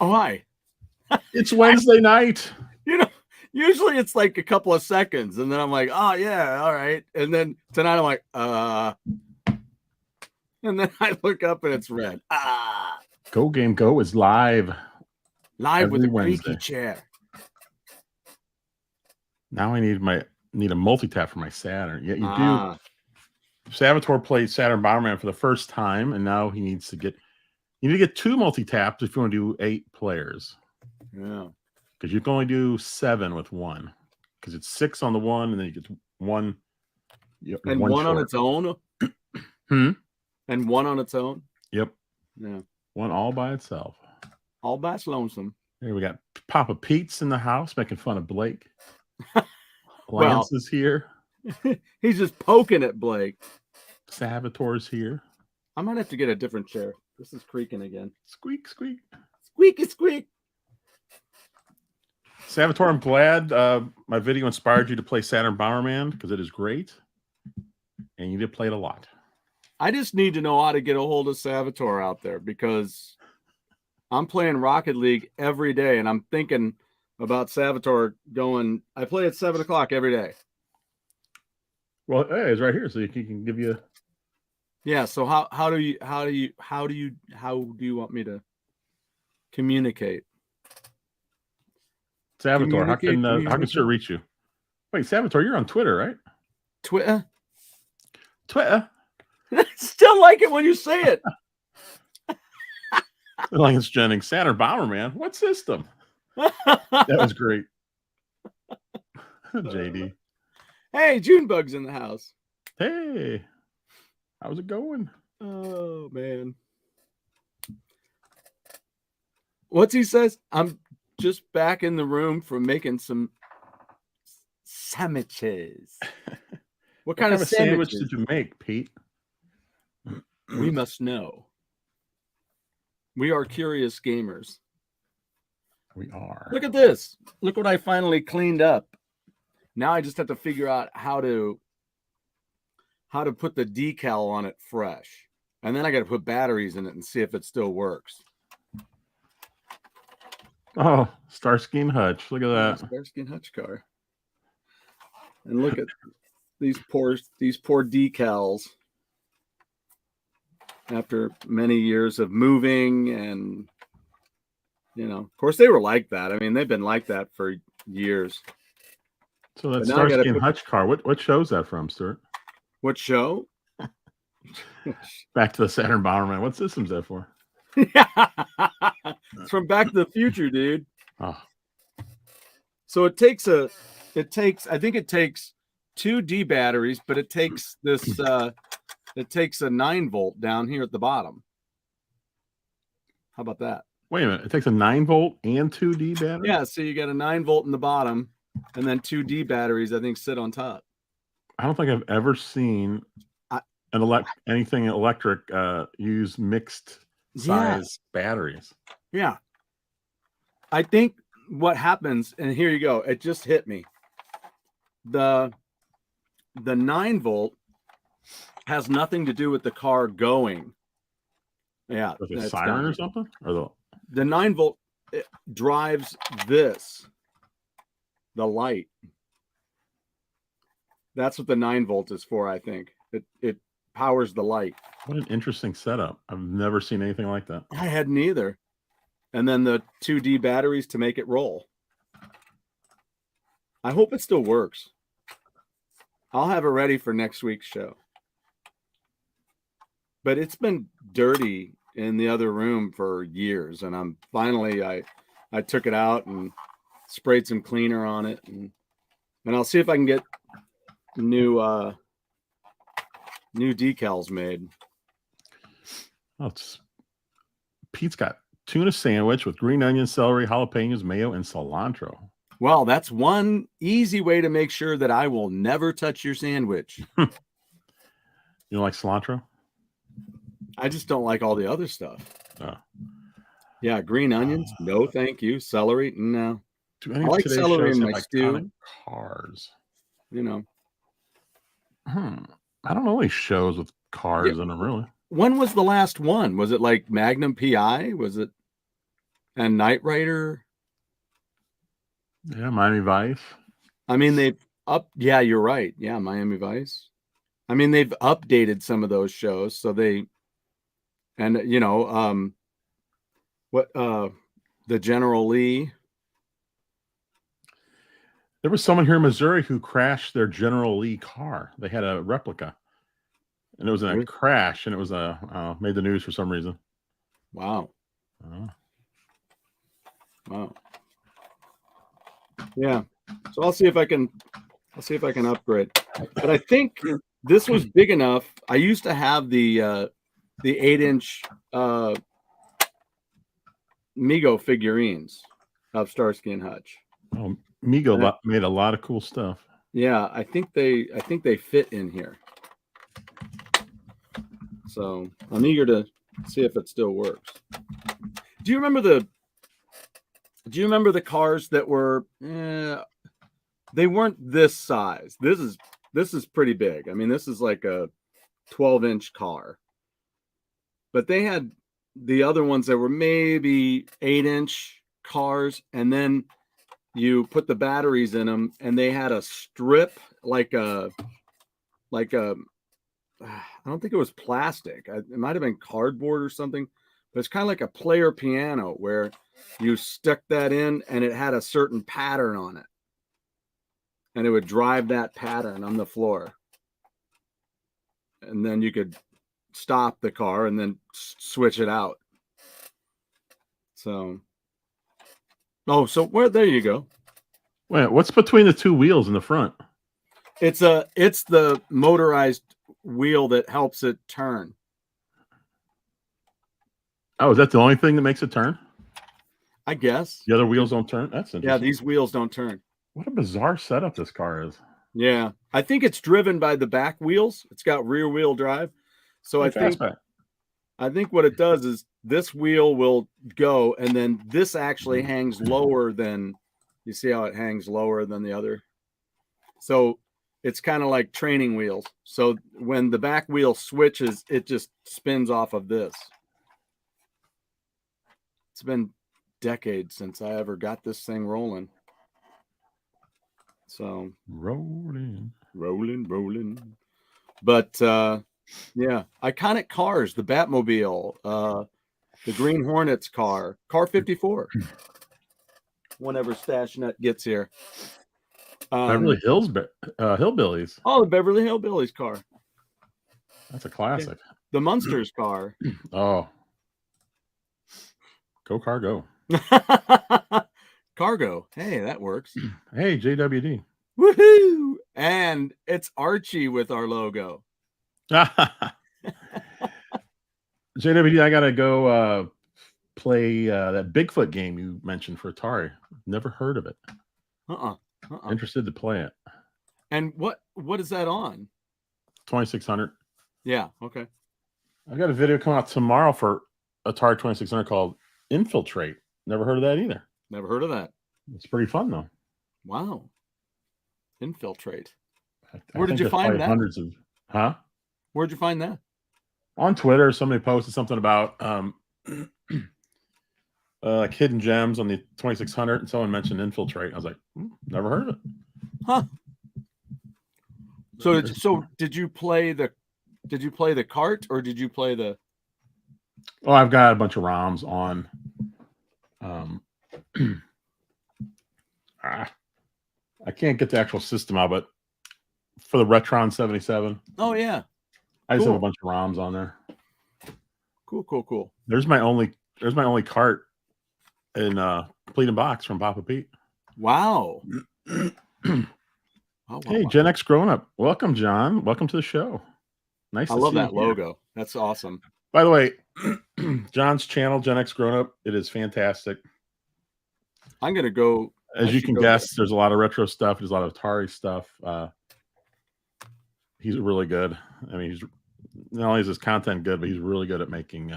Oh, hi. It's Wednesday night. You know, usually it's like a couple of seconds, and then I'm like, oh yeah, all right. And then tonight I'm like, and then I look up and it's red. GoGameGo is live With a Wednesday. creaky chair. Now I need a multi-tap for my Saturn. Yeah, you do. Salvatore played Saturn Bomberman for the first time, and now he needs to get. You need to get 2 multi-taps if you want to do 8 players. Yeah, because you can only do 7 with 1. Because it's 6 on the 1, and then you get 1. And one on its own. And one on its own. Yep. Yeah. One all by itself. All by its lonesome. Here we got Papa Pete's in the house making fun of Blake. Lance is here. He's just poking at Blake. Salvatore's here. I might have to get a different chair. This is creaking again. Squeak, squeak. Squeaky, squeak. Salvatore, I'm glad my video inspired you to play Saturn Bomberman because it is great. And you did play it a lot. I just need to know how to get a hold of Salvatore out there because I'm playing Rocket League every day and I'm thinking about Salvatore going, I play at 7 o'clock every day. Well, hey, it's right here, so he can give you. Yeah. So how do you want me to communicate? Salvatore, how can Sir reach you? Wait, Salvatore, you're on Twitter, right? Twitter. Still like it when you say it. Lance Jennings, Saturn Bomberman. What system? That was great. JD. Hey, Junebug's in the house. Hey, how's it going? Oh man. What's he says? I'm just back in the room from making some sandwiches. What kind of sandwich did you make, Pete? We must know. We are curious gamers. We are. Look at this. Look what I finally cleaned up. Now I just have to figure out how to put the decal on it fresh. And then I got to put batteries in it and see if it still works. Oh, Starsky and Hutch. Look at that. Starsky and Hutch car. And look at these poor decals. After many years of moving and, of course they were like that. I mean, they've been like that for years. So that's Starsky and Hutch car. What show is that from, Stuart? What show? Back to the Saturn Bomberman. What system's that for? It's from Back to the Future, dude. Oh. So I think it takes 2 D batteries, but it takes this it takes a 9-volt down here at the bottom. How about that? Wait a minute. It takes a 9-volt and 2 D batteries? Yeah, so you got a 9-volt in the bottom and then 2 D batteries, I think, sit on top. I don't think I've ever seen anything electric use mixed size batteries. Yeah. I think what happens, and here you go, it just hit me. The 9-volt has nothing to do with the car going. Yeah. With a siren or something? Or the 9-volt drives the light. That's what the 9-volt is for, I think. It powers the light. What an interesting setup. I've never seen anything like that. I hadn't either. And then the 2D batteries to make it roll. I hope it still works. I'll have it ready for next week's show. But it's been dirty in the other room for years. And I'm finally, I took it out and sprayed some cleaner on it. And I'll see if I can get new decals made. Oh, Pete's got tuna sandwich with green onion, celery, jalapenos, mayo, and cilantro. Well, that's one easy way to make sure that I will never touch your sandwich. You don't like cilantro? I just don't like all the other stuff. Oh. Yeah, green onions, no thank you. Celery, no. I like celery in my stew. Cars. I don't know any shows with cars in them, really. When was the last one? Was it like Magnum PI? Was it and Knight Rider. Yeah, Miami Vice. I mean, yeah, you're right. Yeah, Miami Vice. I mean, they've updated some of those shows, so the General Lee. There was someone here in Missouri who crashed their General Lee car. They had a replica, and it was in a crash, and it was made the news for some reason. Wow. Wow. Yeah. So I'll see if I can upgrade. But I think this was big enough. I used to have the 8-inch Mego figurines of Starsky and Hutch. Oh, Mego made a lot of cool stuff. Yeah, I think they fit in here. So I'm eager to see if it still works. Do you remember the cars that were? They weren't this size. This is pretty big. I mean, this is like a 12-inch car. But they had the other ones that were maybe 8-inch cars, and then you put the batteries in them, and they had a strip like a I don't think it was plastic. It might have been cardboard or something, but it's kind of like a player piano where you stuck that in and it had a certain pattern on it. And it would drive that pattern on the floor. And then you could stop the car and then switch it out. So, there you go. Wait, what's between the two wheels in the front? It's the motorized wheel that helps it turn. Oh, is that the only thing that makes it turn? I guess. The other wheels don't turn? That's interesting. Yeah, these wheels don't turn. What a bizarre setup this car is. Yeah. I think it's driven by the back wheels. It's got rear wheel drive. So I think what it does is this wheel will go, and then this actually hangs lower than, you see how it hangs lower than the other? So it's kind of like training wheels. So when the back wheel switches, it just spins off of this. It's been decades since I ever got this thing rolling. So rolling. But yeah, iconic cars, the Batmobile, the Green Hornets car 54. Whenever Stashnet gets here. Beverly Hills Hillbillies. Oh, the Beverly Hillbillies car. That's a classic. The Munsters car. Oh. Go Cargo. Cargo. Hey, that works. Hey, JWD. Woohoo! And it's Archie with our logo. JWD, I gotta go play that Bigfoot game you mentioned for Atari. Never heard of it. Interested to play it. And what is that on? 2600. Yeah, okay. I got a video coming out tomorrow for Atari 2600 called Infiltrate. Never heard of that either. Never heard of that. It's pretty fun though. Wow. Infiltrate. Where did you find that? Hundreds of, huh? Where'd you find that? On Twitter, somebody posted something about like hidden gems on the 2600, and someone mentioned Infiltrate. I was like, never heard of it. Huh. So did you play the cart, or did you play the? Oh, I've got a bunch of ROMs on. I can't get the actual system out, but for the Retron 77. Oh yeah. I just have a bunch of ROMs on there. Cool. There's my only cart in complete in box from Papa Pete. Wow. Hey, Gen X Grown Up. Welcome, John. Welcome to the show. Nice. I love that logo. That's awesome. By the way, John's channel, Gen X Grown Up, it is fantastic. I'm gonna go. As you can guess, there's a lot of retro stuff. There's a lot of Atari stuff. He's really good. I mean, he's not only is his content good, but he's really good at making.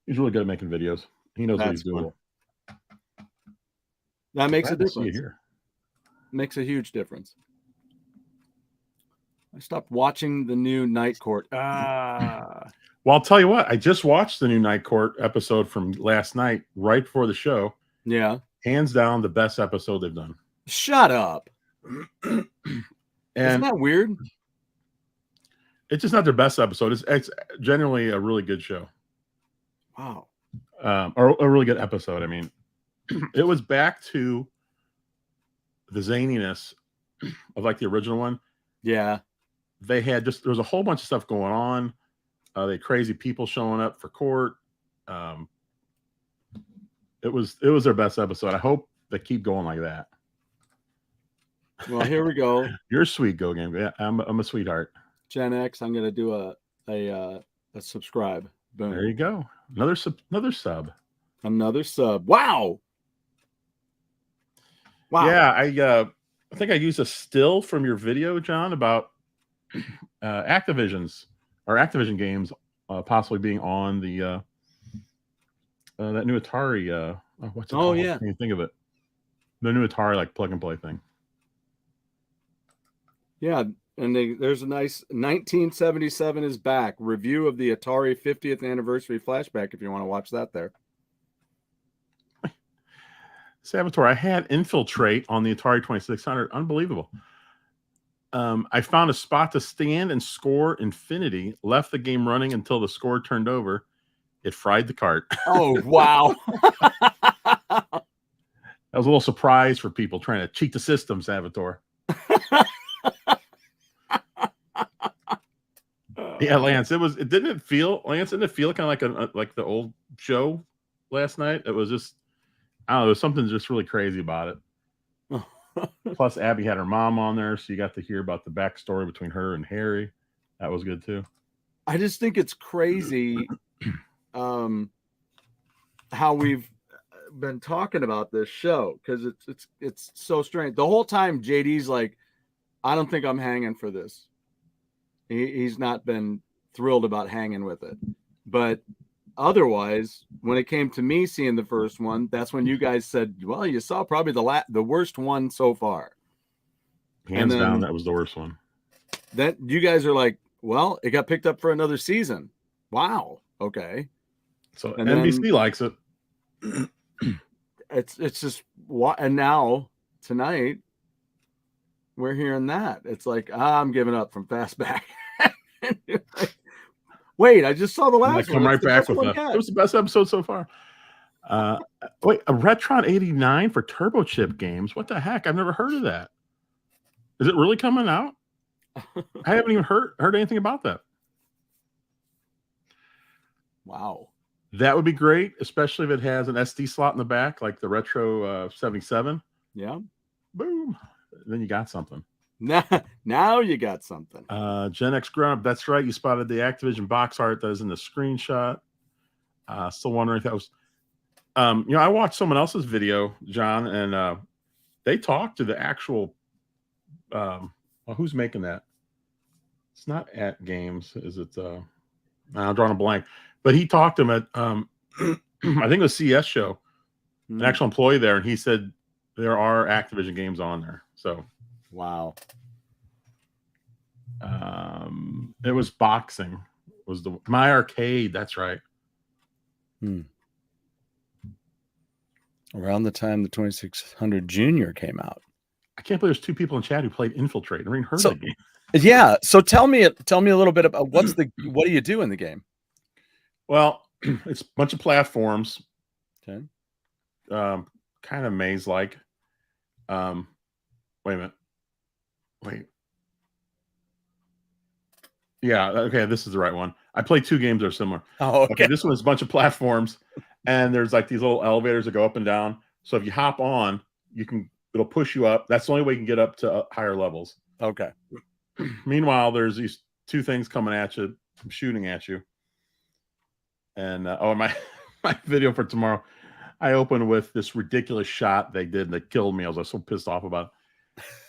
He's really good at making videos. He knows what he's doing. That makes a difference. Makes a huge difference. I stopped watching the new Night Court. Ah. Well, I'll tell you what. I just watched the new Night Court episode from last night, right before the show. Yeah. Hands down, the best episode they've done. Shut up. And isn't that weird? It's just not their best episode. It's generally a really good show. Wow. Or a really good episode. I mean, it was back to the zaniness of like the original one. Yeah. They had there was a whole bunch of stuff going on. They had crazy people showing up for court. It was their best episode. I hope they keep going like that. Well, here we go. You're sweet, GoGameGo. Yeah, I'm a sweetheart. Gen X. I'm gonna do a subscribe. Boom. There you go. Another sub. Another sub. Wow. Wow. Yeah, I think I used a still from your video, John, about Activision games possibly being on the that new Atari. What's it called? Yeah. Can you think of it? The new Atari like plug and play thing. Yeah, and there's a nice 1977 is back review of the Atari 50th anniversary flashback. If you want to watch that, there. Saboteur, I had Infiltrate on the Atari 2600. Unbelievable. I found a spot to stand and score Infinity, left the game running until the score turned over. It fried the cart. Oh, wow. That was a little surprise for people trying to cheat the system, Saboteur. Yeah, Lance, it didn't feel kind of like the old show last night. It was just, I don't know, there was something just really crazy about it. Plus, Abby had her mom on there, so you got to hear about the backstory between her and Harry. That was good too. I just think it's crazy how we've been talking about this show, because it's so strange. The whole time JD's like, I don't think I'm hanging for this. He's not been thrilled about hanging with it. But otherwise, when it came to me seeing the first one, that's when you guys said, well, you saw probably the worst one so far. Hands down, that was the worst one. That you guys are like, well, it got picked up for another season. Wow. Okay. So and NBC likes it. It's just what, and now tonight we're hearing that. It's like, I'm giving up from Fastback. Like, wait, I just saw the last one. Come right back with that. It was the best episode so far. Wait, a Retron 89 for Turbo Chip games. What the heck? I've never heard of that. Is it really coming out? I haven't even heard anything about that. Wow. That would be great, especially if it has an SD slot in the back, like the Retro 77. Yeah. Boom. Then you got something. Now you got something. Gen X Ground Up. That's right. You spotted the Activision box art that is in the screenshot. Still wondering if that was. I watched someone else's video, John, and they talked to the actual. Who's making that? It's not at Games. Is it? I'm drawing a blank. But he talked to him at, I think it was CS show, an actual employee there, and he said there are Activision games on there. So, wow. It was boxing. Was the My Arcade? That's right. Around the time the 2600 Junior came out. I can't believe there's two people in chat who played Infiltrate. I never even heard of the game. Yeah. So tell me a little bit about what do you do in the game? Well, it's a bunch of platforms. Okay. Kind of maze-like. Wait a minute. Wait. Yeah, okay, this is the right one. I played two games that are similar. Oh, okay. This one is a bunch of platforms, and there's like these little elevators that go up and down. So if you hop on, it'll push you up. That's the only way you can get up to higher levels. Okay. Meanwhile, there's these two things coming at you, shooting at you. And my video for tomorrow, I opened with this ridiculous shot they did that killed me. I was so pissed off about it.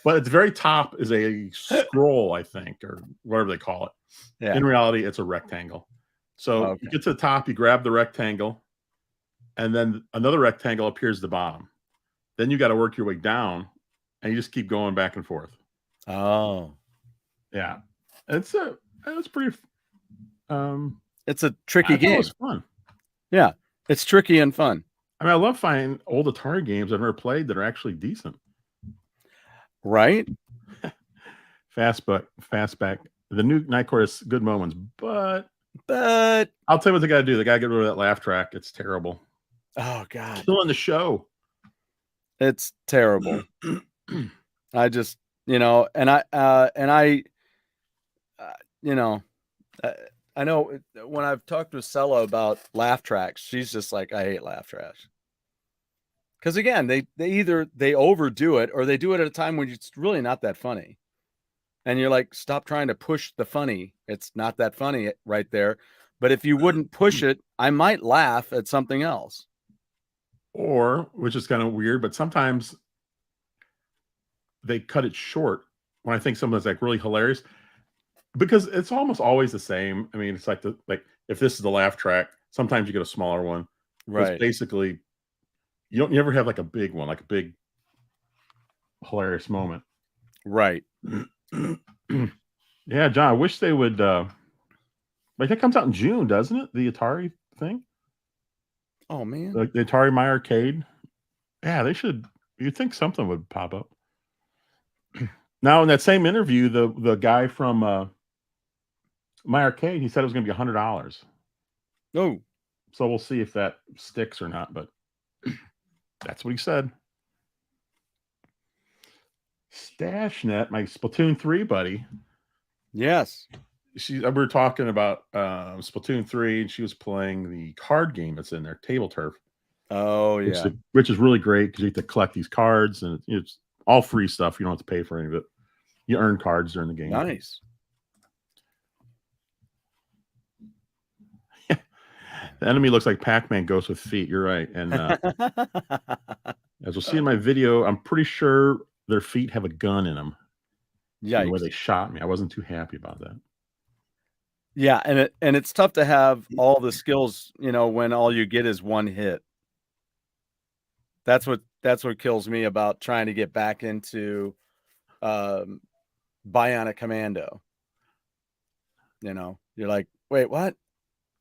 But at the very top is a scroll, I think, or whatever they call it. Yeah. In reality, it's a rectangle. So you get to the top, you grab the rectangle, and then another rectangle appears at the bottom. Then you got to work your way down, and you just keep going back and forth. Oh. Yeah. It's pretty. It's a tricky game. It was fun. Yeah, it's tricky and fun. I mean, I love finding old Atari games I've never played that are actually decent. Right? Fastback. The new Night Court has good moments, but I'll tell you what they got to do. They got to get rid of that laugh track. It's terrible. Oh God, killing the show. It's terrible. I just, I know when I've talked with Sella about laugh tracks, she's just like, I hate laugh tracks. Because again, they either overdo it or they do it at a time when it's really not that funny. And you're like, stop trying to push the funny. It's not that funny right there. But if you wouldn't push it, I might laugh at something else. Or, which is kind of weird, but sometimes they cut it short when I think something's like really hilarious, because it's almost always the same. I mean, it's like if this is the laugh track, sometimes you get a smaller one. Right. It's basically, you never have like a big one, like a big hilarious moment. Right. Yeah, John, I wish they would like that comes out in June, doesn't it? The Atari thing. Oh man. Like the Atari My Arcade. Yeah, they should. You'd think something would pop up. Now, in that same interview, the guy from My Arcade, he said it was going to be $100. Oh. So we'll see if that sticks or not, but that's what he said. Stashnet, my Splatoon 3 buddy. Yes. We were talking about Splatoon 3, and she was playing the card game that's in there, Table Turf. Oh, yeah. Which is really great because you have to collect these cards, and it's all free stuff. You don't have to pay for any of it. You earn cards during the game. Nice. The enemy looks like Pac-Man Ghost with feet. You're right. And as we'll see in my video, I'm pretty sure their feet have a gun in them. Yikes. The way they shot me, I wasn't too happy about that. Yeah, and it's tough to have all the skills, when all you get is one hit. That's what kills me about trying to get back into Bionic Commando. You're like, wait, what?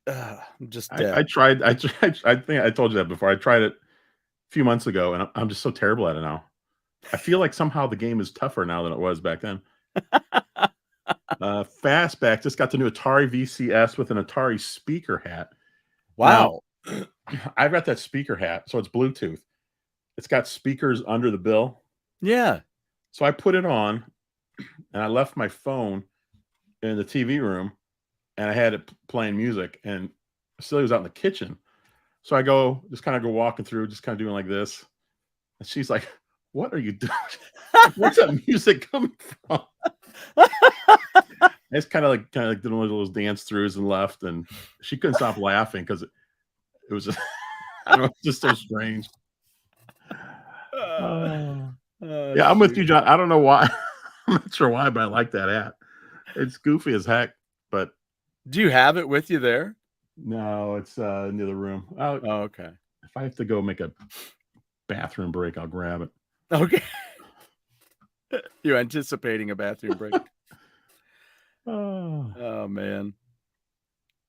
I'm just dead. I tried. I think I told you that before. I tried it a few months ago, and I'm just so terrible at it now. I feel like somehow the game is tougher now than it was back then. Fastback just got the new Atari VCS with an Atari speaker hat. Wow. Now, I've got that speaker hat, so it's Bluetooth. It's got speakers under the bill. Yeah. So I put it on, and I left my phone in the TV room, and I had it playing music, and Celia was out in the kitchen. So I go walking through, just kind of doing like this. And she's like, what are you doing? Where's that music coming from? It's kind of like did one of those dance throughs and left, and she couldn't stop laughing because it was just, I don't know, just so strange. Yeah, I'm with you, John. I don't know why. I'm not sure why, but I like that hat. It's goofy as heck. But do you have it with you there? No, it's in the other room. Oh, okay. If I have to go make a bathroom break, I'll grab it. Okay. You're anticipating a bathroom break. Oh man.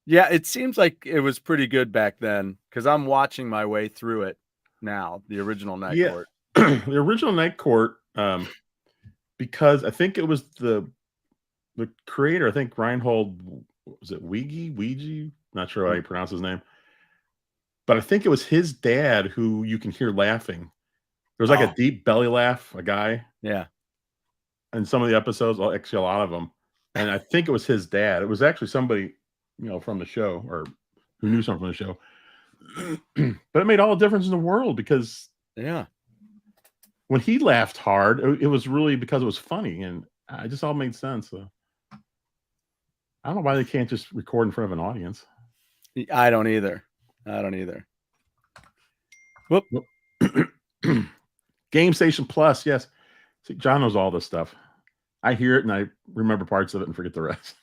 Yeah, it seems like it was pretty good back then because I'm watching my way through it now. The original Night Court. The original Night Court, because I think it was the creator. I think Reinhold, was it Ouija? Not sure how you pronounce his name, but I think it was his dad who you can hear laughing. There was like a deep belly laugh, a guy. Yeah. In some of the episodes, actually a lot of them. And I think it was his dad. It was actually somebody, from the show or who knew something from the show. But it made all the difference in the world because when he laughed hard, it was really because it was funny, and it just all made sense. So I don't know why they can't just record in front of an audience. I don't either. Whoop. Game Station Plus, yes. See, John knows all this stuff. I hear it and I remember parts of it and forget the rest.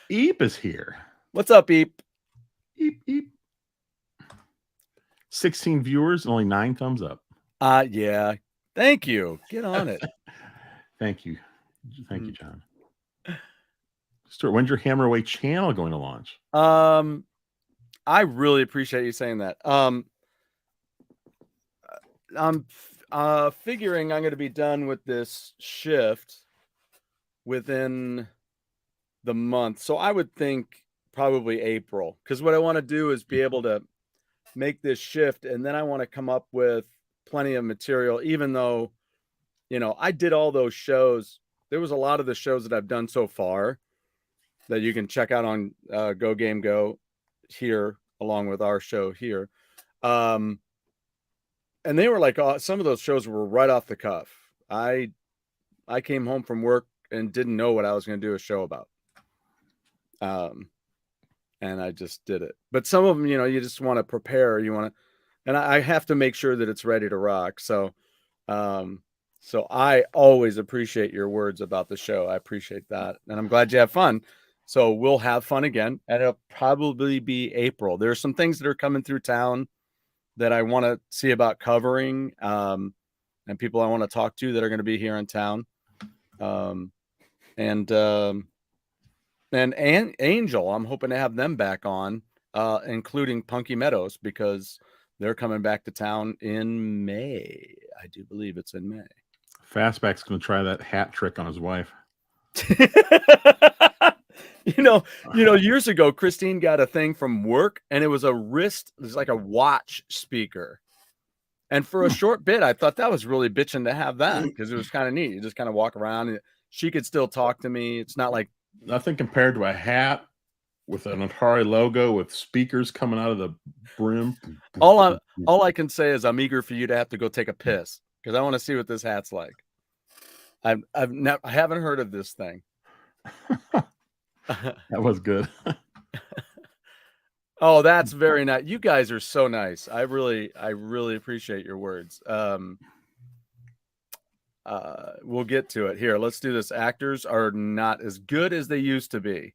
Eep is here. What's up, Eep? Eep. 16 viewers and only 9 thumbs up. Yeah. Thank you. Get on it. Thank you. Thank you, John. Stuart, when's your Hammer Away channel going to launch? I really appreciate you saying that. I'm figuring I'm going to be done with this shift within the month. So I would think probably April, because what I want to do is be able to make this shift, and then I want to come up with plenty of material, even though, you know, I did all those shows. There was a lot of the shows that I've done so far that you can check out on GoGameGo here, along with our show here. And they were like, some of those shows were right off the cuff. I came home from work and didn't know what I was going to do a show about. And I just did it. But some of them, you know, you just want to prepare. You want to, and I have to make sure that it's ready to rock. So, so I always appreciate your words about the show. I appreciate that. And I'm glad you have fun. So we'll have fun again. And it'll probably be April. There are some things that are coming through town that I want to see about covering, and people I want to talk to that are going to be here in town. And Angel, I'm hoping to have them back on, including Punky Meadows, because they're coming back to town in May. I do believe it's in May. Fastback's going to try that hat trick on his wife. You know, years ago, Christine got a thing from work, and it was a wrist, it was like a watch speaker. And for a short bit, I thought that was really bitching to have that, because it was kind of neat. You just kind of walk around, and she could still talk to me. It's not like nothing compared to a hat with an Atari logo with speakers coming out of the brim. All I can say is I'm eager for you to have to go take a piss, because I want to see what this hat's like. I haven't heard of this thing. That was good. Oh, that's very nice. You guys are so nice. I really appreciate your words. We'll get to it here. Let's do this. Actors are not as good as they used to be.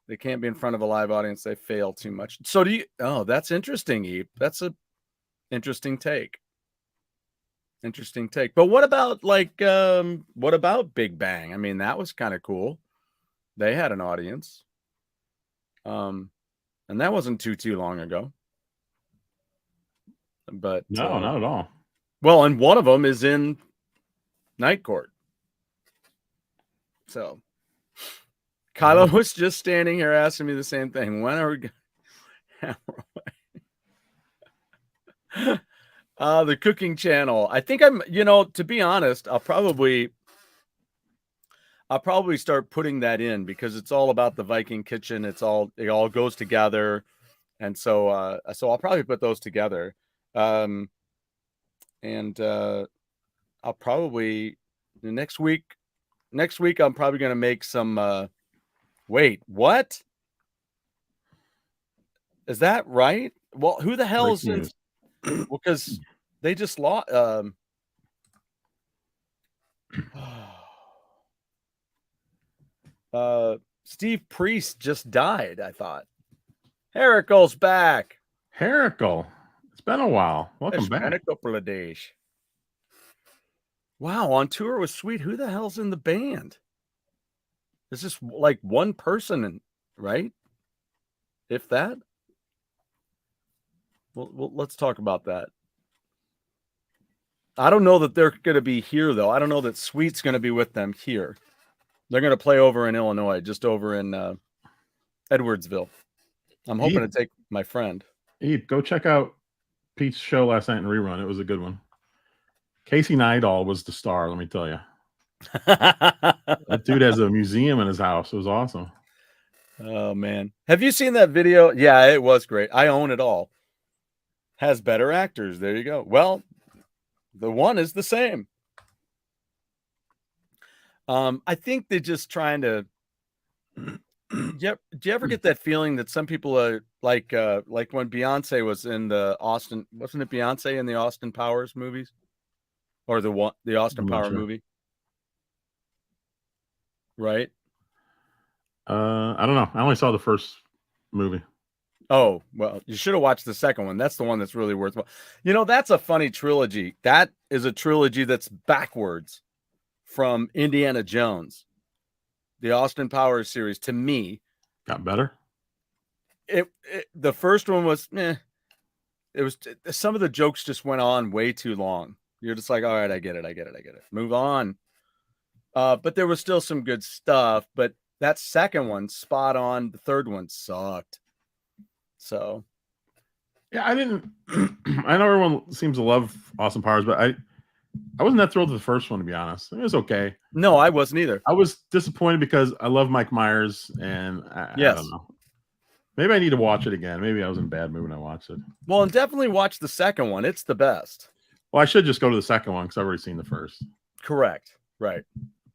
They can't be in front of a live audience. They fail too much. So do you? Oh, that's interesting, Eve. That's a interesting take. Interesting take. But what about what about Big Bang? I mean, that was kind of cool. They had an audience. And that wasn't too long ago. But no, not at all. Well, and one of them is in Night Court. So Kylo was just standing here asking me the same thing. When are we going to Hammer Away? The cooking channel. I think I'm, to be honest, I'll probably start putting that in, because it's all about the Viking kitchen. It all goes together. And so I'll probably put those together. And I'll probably next week, I'm probably going to make some, wait, what? Is that right? Well, who the hell is in? Well, because they just lost. Steve Priest just died, I thought. Heracle's back. Heracle. It's been a while. Welcome back. Been a couple of days. Wow, on tour with Sweet. Who the hell's in the band? Is this like one person, right? If that? Well, let's talk about that. I don't know that they're going to be here, though. I don't know that Sweet's going to be with them here. They're going to play over in Illinois, just over in Edwardsville. I'm hoping to take my friend. Go check out Pete's show last night in rerun. It was a good one. Casey Neidall was the star, let me tell you. That dude has a museum in his house. It was awesome. Oh, man. Have you seen that video? Yeah, it was great. I own it all. Has better actors. There you go. Well, the one is the same. I think they're just trying to. Do you ever get that feeling that some people are like when Beyonce was in the Austin? Wasn't it Beyonce in the Austin Powers movies, or the Austin Power movie? Right. I don't know. I only saw the first movie. Oh, well, you should have watched the second one. That's the one that's really worthwhile. That's a funny trilogy. That is a trilogy that's backwards from Indiana Jones, the Austin Powers series, to me, got better. The first one was, it was, some of the jokes just went on way too long. You're just like, all right, I get it. Move on. But there was still some good stuff. But that second one, spot on. The third one sucked. So, yeah, I didn't. I know everyone seems to love Austin Powers, but I wasn't that thrilled with the first one, to be honest. It was okay. No, I wasn't either. I was disappointed because I love Mike Myers, and I don't know. Maybe I need to watch it again. Maybe I was in a bad mood when I watched it. Well, and definitely watch the second one. It's the best. Well, I should just go to the second one because I've already seen the first. Correct. Right.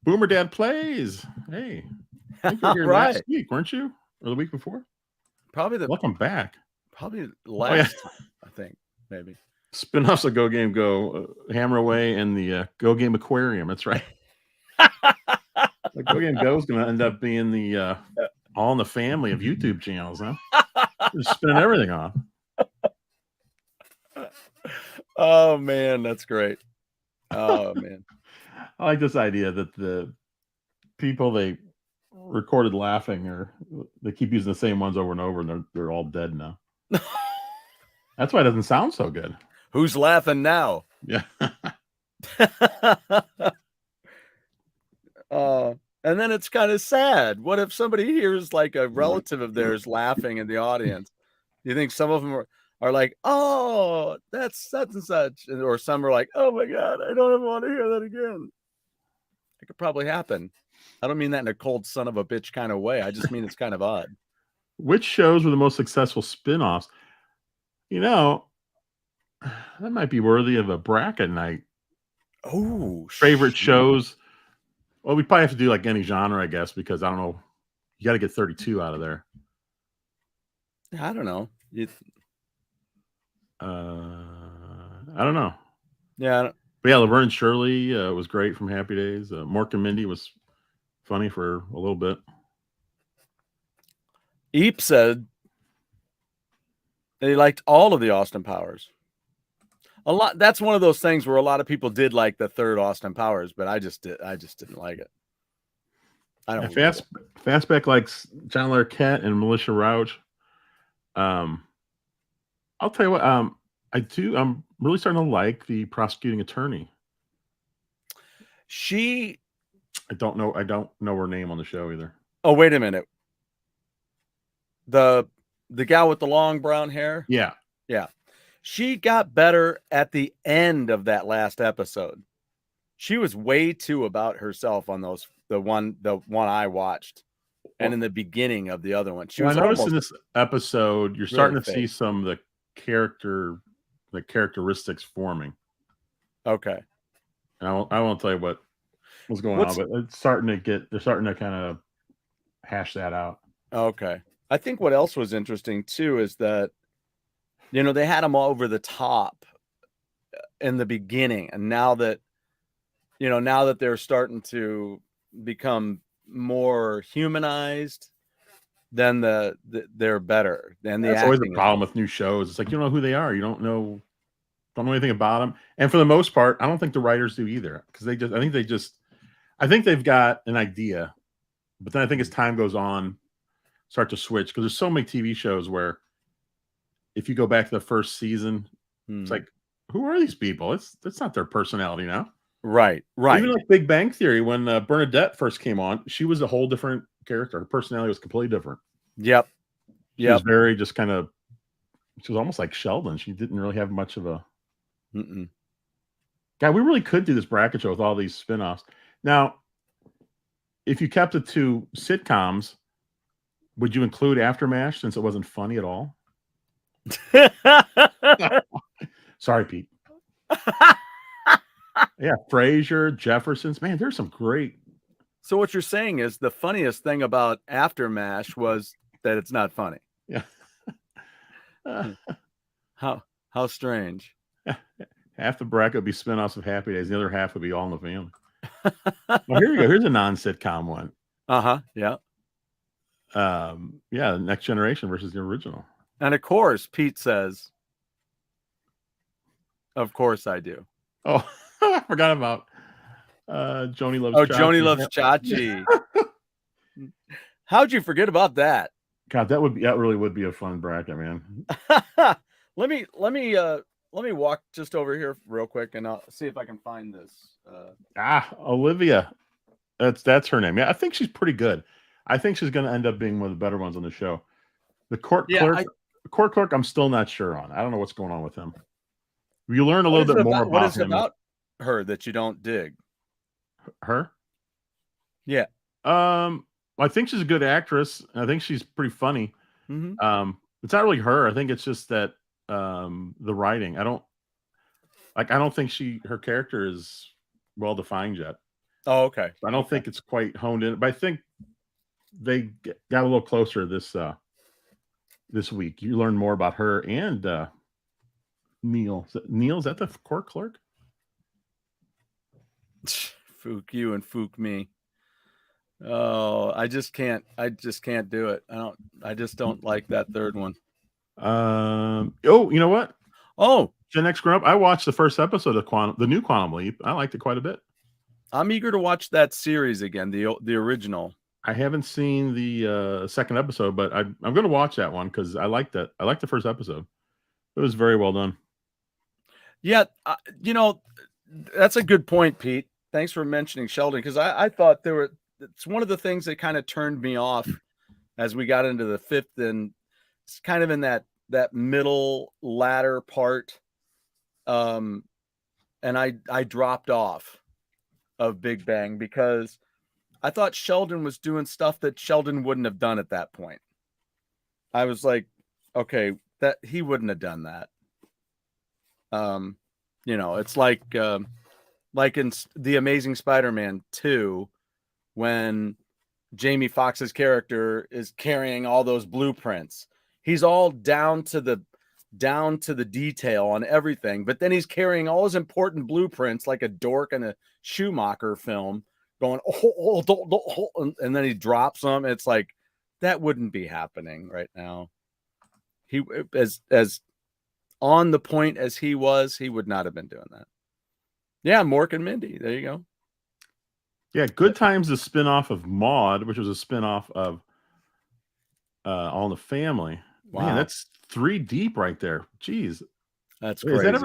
Boomer Dad Plays. Hey. I think you were here right. last week, weren't you? Or the week before? Probably Welcome back. Probably last time, I think. Maybe. Spin-offs of GoGameGo, Hammer Away, and the Go Game Aquarium. That's right. The GoGameGo is going to end up being the All in the Family of YouTube channels, huh? Just spinning everything off. Oh man, that's great. Oh man, I like this idea that the people they recorded laughing, or they keep using the same ones over and over, and they're all dead now. That's why it doesn't sound so good. Who's laughing now? Yeah. And then it's kind of sad. What if somebody hears like a relative of theirs laughing in the audience? You think some of them are like, oh, that's such and such, or some are like, oh my god, I don't ever want to hear that again. It could probably happen. I don't mean that in a cold son of a bitch kind of way. I just mean it's kind of odd. Which shows were the most successful spin-offs? You know, that might be worthy of a bracket night. Oh, favorite shows. Well, we probably have to do like any genre, I guess, because I don't know. You got to get 32 out of there. I don't know. I don't know. Yeah. But yeah, Laverne and Shirley was great from Happy Days. Mork and Mindy was funny for a little bit. Eep said they liked all of the Austin Powers. A lot. That's one of those things where a lot of people did like the third Austin Powers, but I just didn't like it. I don't. Yeah, Fastback likes John Larroquette and Melissa Rauch. I'll tell you what. I'm really starting to like the prosecuting attorney. I don't know her name on the show either. Oh, wait a minute. The gal with the long brown hair. Yeah. She got better at the end of that last episode. She was way too about herself on the one I watched, and in the beginning of the other one. I noticed in this episode you're starting to see some of the characteristics forming. Okay. And I won't tell you what's going on, but they're starting to kind of hash that out. Okay. I think what else was interesting too is that, they had them all over the top in the beginning, and now that they're starting to become more humanized, then they're better. That's always a problem with new shows. It's like you don't know who they are. You don't know anything about them. And for the most part, I don't think the writers do either, because I think they've got an idea, but then I think as time goes on, start to switch, because there's so many TV shows where if you go back to the first season, it's like, who are these people? That's not their personality now. Right. Even like Big Bang Theory, when Bernadette first came on, she was a whole different character. Her personality was completely different. Yep. She was very just kind of, she was almost like Sheldon. She didn't really have much of a... God, we really could do this bracket show with all these spinoffs. Now, if you kept it to sitcoms, would you include Aftermath since it wasn't funny at all? Sorry, Pete. Yeah, Frasier, Jeffersons. Man, there's some great... So what you're saying is the funniest thing about Aftermath was that it's not funny. Yeah. How strange. Half the bracket would be spinoffs of Happy Days. The other half would be All in the Family. Well, here you go. Here's a non-sitcom one. Yeah. Yeah, Next Generation versus the original. And of course, Pete says, of course I do. Oh, I forgot about Joni loves. Oh, Chachi. Joni loves Chachi. How'd you forget about that? God, that really would be a fun bracket, man. let me walk just over here real quick, and I'll see if I can find this. Olivia, that's her name. Yeah, I think she's pretty good. I think she's going to end up being one of the better ones on the show. The court clerk, I'm still not sure on. I don't know what's going on with him. You learn a little bit more about what is him. About her that you don't dig? Her? Yeah. I think she's a good actress. I think she's pretty funny. Mm-hmm. It's not really her. I think it's just that the writing. I don't think her character is well defined yet. Oh, okay. I don't think it's quite honed in, but I think they got a little closer this week. You learn more about her and Neil. Is that the court clerk? Fook you and fook me. Oh, I just can't do it. I just don't like that third one. You know what? Oh, Gen X Grown Up. I watched the first episode of the new Quantum Leap. I liked it quite a bit. I'm eager to watch that series again, the original. I haven't seen the second episode, but I'm going to watch that one because I liked it. I liked the first episode. It was very well done. Yeah, that's a good point, Pete. Thanks for mentioning Sheldon, because I thought it's one of the things that kind of turned me off as we got into the fifth, and it's kind of in that middle latter part. And I dropped off of Big Bang because I thought Sheldon was doing stuff that Sheldon wouldn't have done at that point. I was like, okay, that he wouldn't have done that. It's like in The Amazing Spider-Man 2, when Jamie Foxx's character is carrying all those blueprints. He's all down to the detail on everything, but then he's carrying all his important blueprints like a dork in a Schumacher film, going, and then he drops them. It's like, that wouldn't be happening right now. He, as on the point as he was, he would not have been doing that. Yeah, Mork and Mindy. There you go. Yeah, Good Times is a spinoff of Maude, which was a spinoff of All in the Family. Wow. Man, that's 3 deep right there. Jeez. That's crazy. Has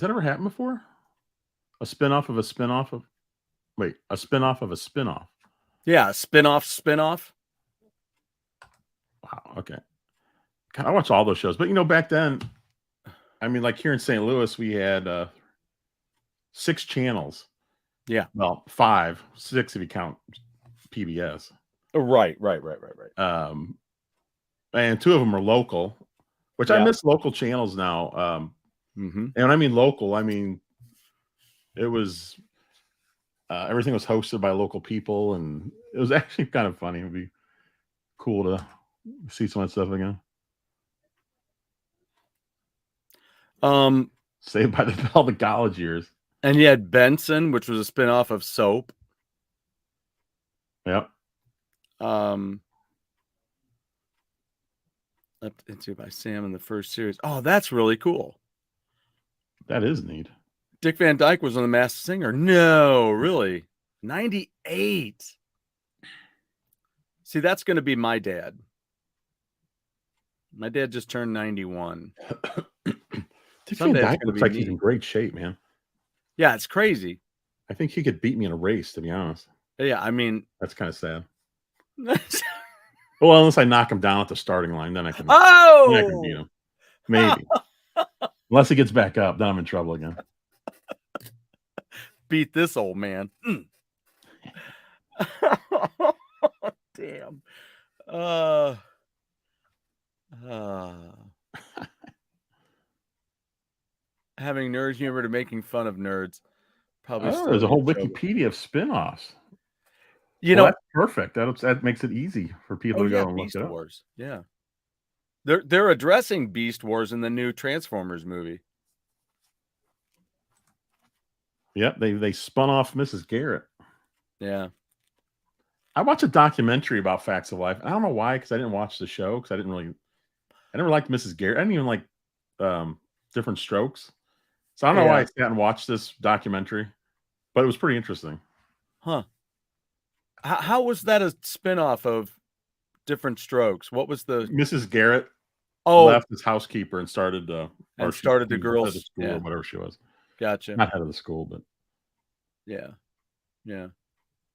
that ever happened before? A spinoff of a spinoff of... Wait, a spinoff of a spinoff. Yeah, spinoff. Wow, okay. God, I watch all those shows. But, back then, I mean, like here in St. Louis, we had 6 channels. Yeah. Well, 5, 6 if you count PBS. Right. And 2 of them are local, which I miss local channels now. And I mean local, I mean it was everything was hosted by local people, and it was actually kind of funny. It would be cool to see some of that stuff again. Saved by the Bell, the college years. And you had Benson, which was a spinoff of Soap. Yep. Left into by Sam in the first series. Oh, that's really cool. That is neat. Dick Van Dyke was on The Masked Singer. No, really. 98. See, that's going to be my dad. My dad just turned 91. Dick Van Dyke looks like he's in great shape, man. Yeah, it's crazy. I think he could beat me in a race, to be honest. Yeah, I mean... That's kind of sad. Well, unless I knock him down at the starting line, then I can, then I can beat him. Maybe. Unless he gets back up, then I'm in trouble again. Beat this old man. Damn. Having nerd humor to making fun of nerds. Probably there's a whole Wikipedia of spin-offs. That's perfect. That makes it easy for people to go and look it up. Wars. Yeah. They're addressing Beast Wars in the new Transformers movie. Yep, they spun off Mrs. Garrett. Yeah. I watched a documentary about Facts of Life. I don't know why, because I didn't watch the show, because I never liked Mrs. Garrett. I didn't even like Different Strokes. So I don't know why I sat and watched this documentary. but it was pretty interesting. Huh. How was that a spinoff of Different Strokes? What was the Mrs. Garrett oh left as housekeeper and started and she started the was head of the girls? school Yeah, or whatever she was. gotcha. Not head of the school, but Yeah, yeah.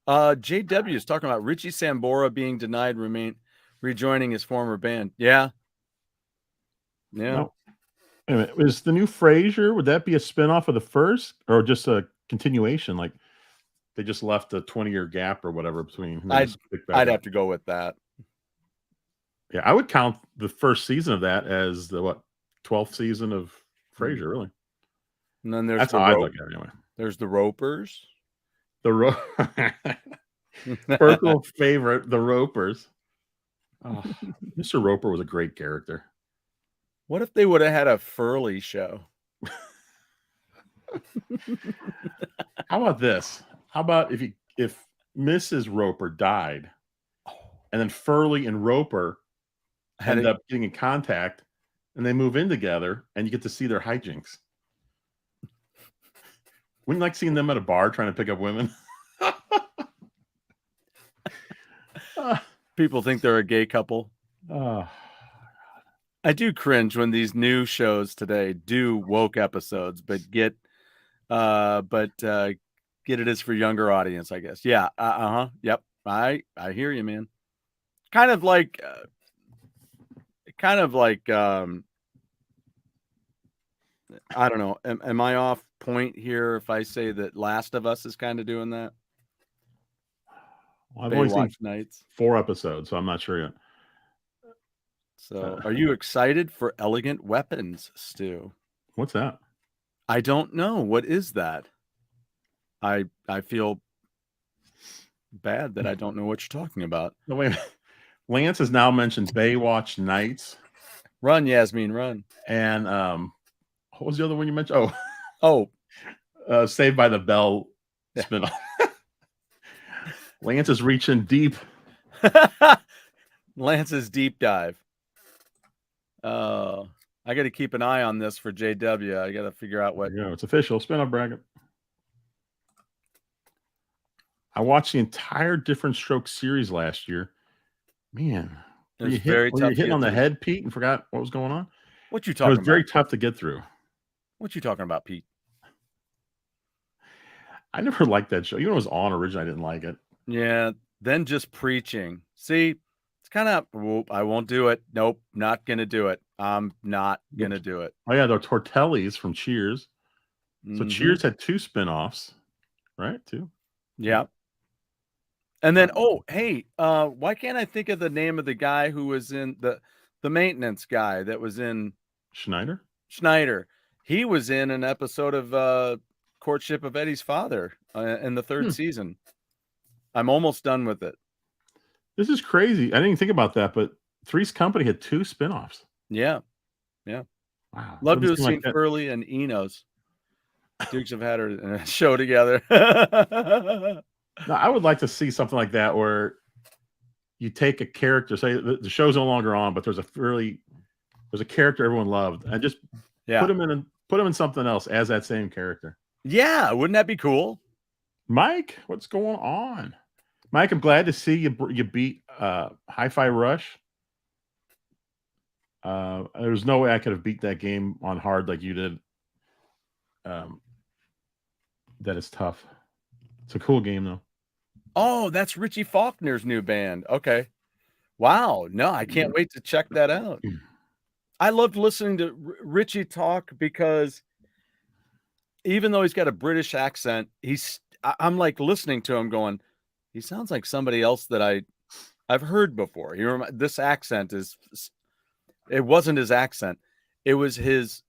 JW is talking about Richie Sambora being denied rejoining his former band. Yeah, yeah. no. Wait a minute. Is the new Frasier, would that be a spinoff of the first or just a continuation? Like they just left a 20-year gap or whatever between. and they I'd just picked back I'd up? have to go with that. Yeah, I would count the first season of that as the 12th season of Frasier, really. And then there's That's the how I look at it anyway. There's the Ropers. The Burkle favorite, the Ropers. Oh, Mr. Roper was a great character. What if they would have had a Furley show? How about this? How about if Mrs. Roper died and then Furley and Roper end up getting in contact and they move in together and you get to see their hijinks? Wouldn't you like seeing them at a bar trying to pick up women? People think they're a gay couple. I do cringe when these new shows today do woke episodes, but get it is for younger audience, I guess. Yeah. Yep. I hear you, man. Kind of like I don't know. Am I off point here if I say that Last of Us is kind of doing that? Well, I've only seen nights 4 episodes, so I'm not sure yet. So, are you excited for Elegant Weapons, Stu? What's that? I don't know. What is that? I feel bad that I don't know what you're talking about. No, wait. Lance has now mentioned Baywatch Nights. Run, Yasmin, run. And what was the other one you mentioned? Saved by the Bell spinoff. Lance is reaching deep. Lance's deep dive. I got to keep an eye on this for JW. I got to figure out what. Yeah, it's official. Spinoff bracket. I watched the entire Different Strokes series last year. Man, were you hitting on the head, Pete, and forgot what was going on? What you talking about? It was very tough to get through. What you talking about, Pete? I never liked that show. Even when it was on originally, I didn't like it. Yeah, then just preaching. See, it's kind of, I won't do it. Nope, not going to do it. I'm not going to do it. Oh, yeah, the Tortellis from Cheers. So Cheers had 2 spinoffs, right? 2. Yeah. And then, why can't I think of the name of the guy who was in the maintenance guy that was in Schneider? He was in an episode of Courtship of Eddie's Father in the 3rd season. I'm almost done with it. This is crazy. I didn't even think about that, but Three's Company had 2 spinoffs. Yeah. Yeah. Wow. Love to have seen Furley and Enos. Dukes have had a show together. No, I would like to see something like that where you take a character, say the show's no longer on, but there's a character everyone loved, and just put him in something else as that same character. Yeah, wouldn't that be cool? Mike, what's going on? Mike, I'm glad to see you beat Hi-Fi Rush. There's no way I could have beat that game on hard like you did. That is tough. It's a cool game, though. Oh, that's Richie Faulkner's new band. Okay. Wow. No, I can't wait to check that out. I loved listening to Richie talk because even though he's got a British accent, I'm like listening to him going, he sounds like somebody else that I've heard before. This accent it wasn't his accent. It was his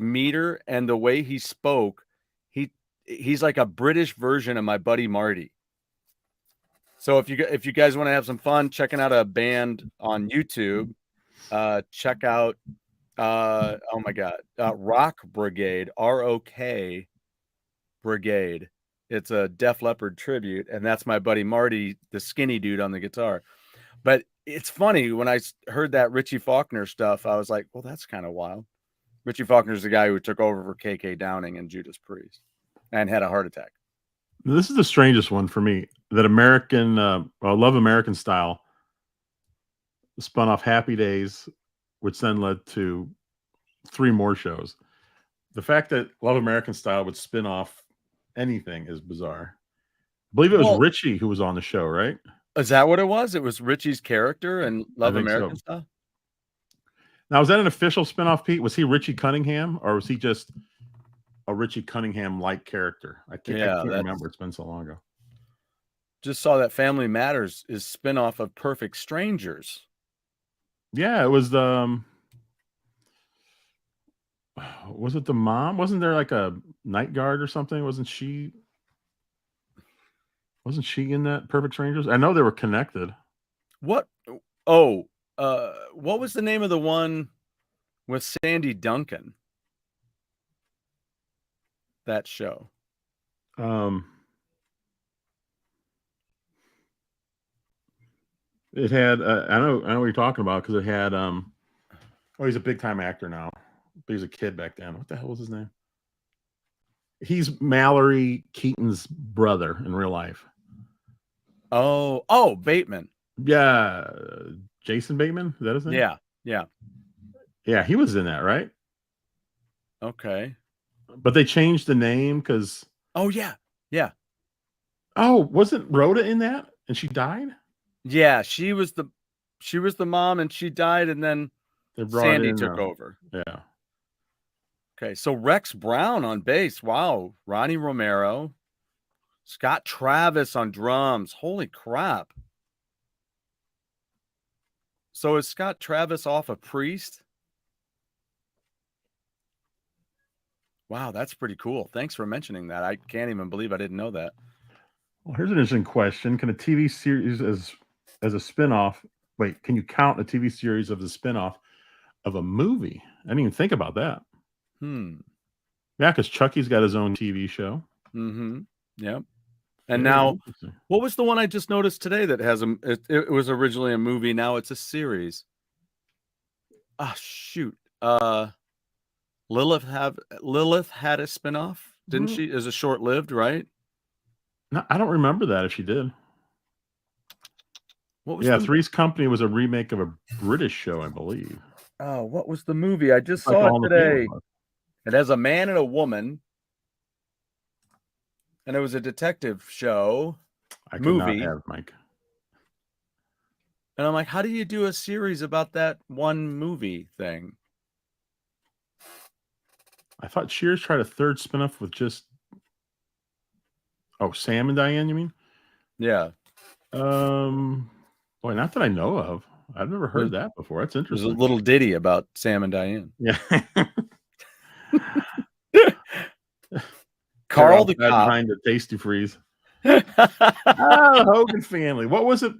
meter and the way he spoke. He's like a British version of my buddy Marty. So if you guys want to have some fun checking out a band on YouTube, check out Rock Brigade, ROK Brigade. It's a Def Leppard tribute, and that's my buddy Marty, the skinny dude on the guitar. But it's funny, when I heard that Richie Faulkner stuff, I was like, well, that's kind of wild. Richie Faulkner's the guy who took over for KK Downing and Judas Priest and had a heart attack. This is the strangest one for me. That American, Love American Style spun off Happy Days, which then led to 3 more shows. The fact that Love American Style would spin off anything is bizarre. I believe it was Richie who was on the show, right? Is that what it was? It was Richie's character and Love American so. Style? Now, was that an official spinoff, Pete? Was he Richie Cunningham, or was he just a Richie Cunningham-like character? I can't remember. It's been so long ago. Just saw that Family Matters is spinoff of Perfect Strangers. Yeah, it was the... was it the mom? Wasn't there like a night guard or something? Wasn't she in that Perfect Strangers? I know they were connected. What? Oh, what was the name of the one with Sandy Duncan? That show. It had I know what you're talking about, because it had he's a big time actor now, but he's a kid back then. What the hell was his name? He's Mallory Keaton's brother in real life. Oh, Bateman. Yeah, Jason Bateman, is that his name? Yeah. He was in that, right? Okay. But they changed the name because. Oh yeah. Oh, wasn't Rhoda in that and she died? Yeah, she was the mom and she died, and then Sandy took over. Yeah. Okay, so Rex Brown on bass. Wow. Ronnie Romero. Scott Travis on drums. Holy crap. So is Scott Travis off a Priest? Wow, that's pretty cool. Thanks for mentioning that. I can't even believe I didn't know that. Well, here's an interesting question. Can a TV series as a spinoff, can you count a TV series as a spinoff of a movie? I didn't even think about that. Yeah, because Chucky's got his own TV show. Yep. And now, what was the one I just noticed today that has it was originally a movie, now it's a series? Ah, shoot. Lilith had a spinoff, didn't she? Is a short-lived, right? No, I don't remember that if she did. What was Three's Company was a remake of a British show, I believe. Oh, what was the movie? I just saw it today. It has a man and a woman. And it was a detective show. I could not have, Mike. And I'm like, how do you do a series about that one movie thing? I thought Cheers tried a third spinoff with just... Oh, Sam and Diane, you mean? Yeah. Boy, not that I know of. I've never heard that before. That's interesting. There's a little ditty about Sam and Diane. Yeah. Carl the cop behind the Tasty Freeze. Hogan Family. What was it?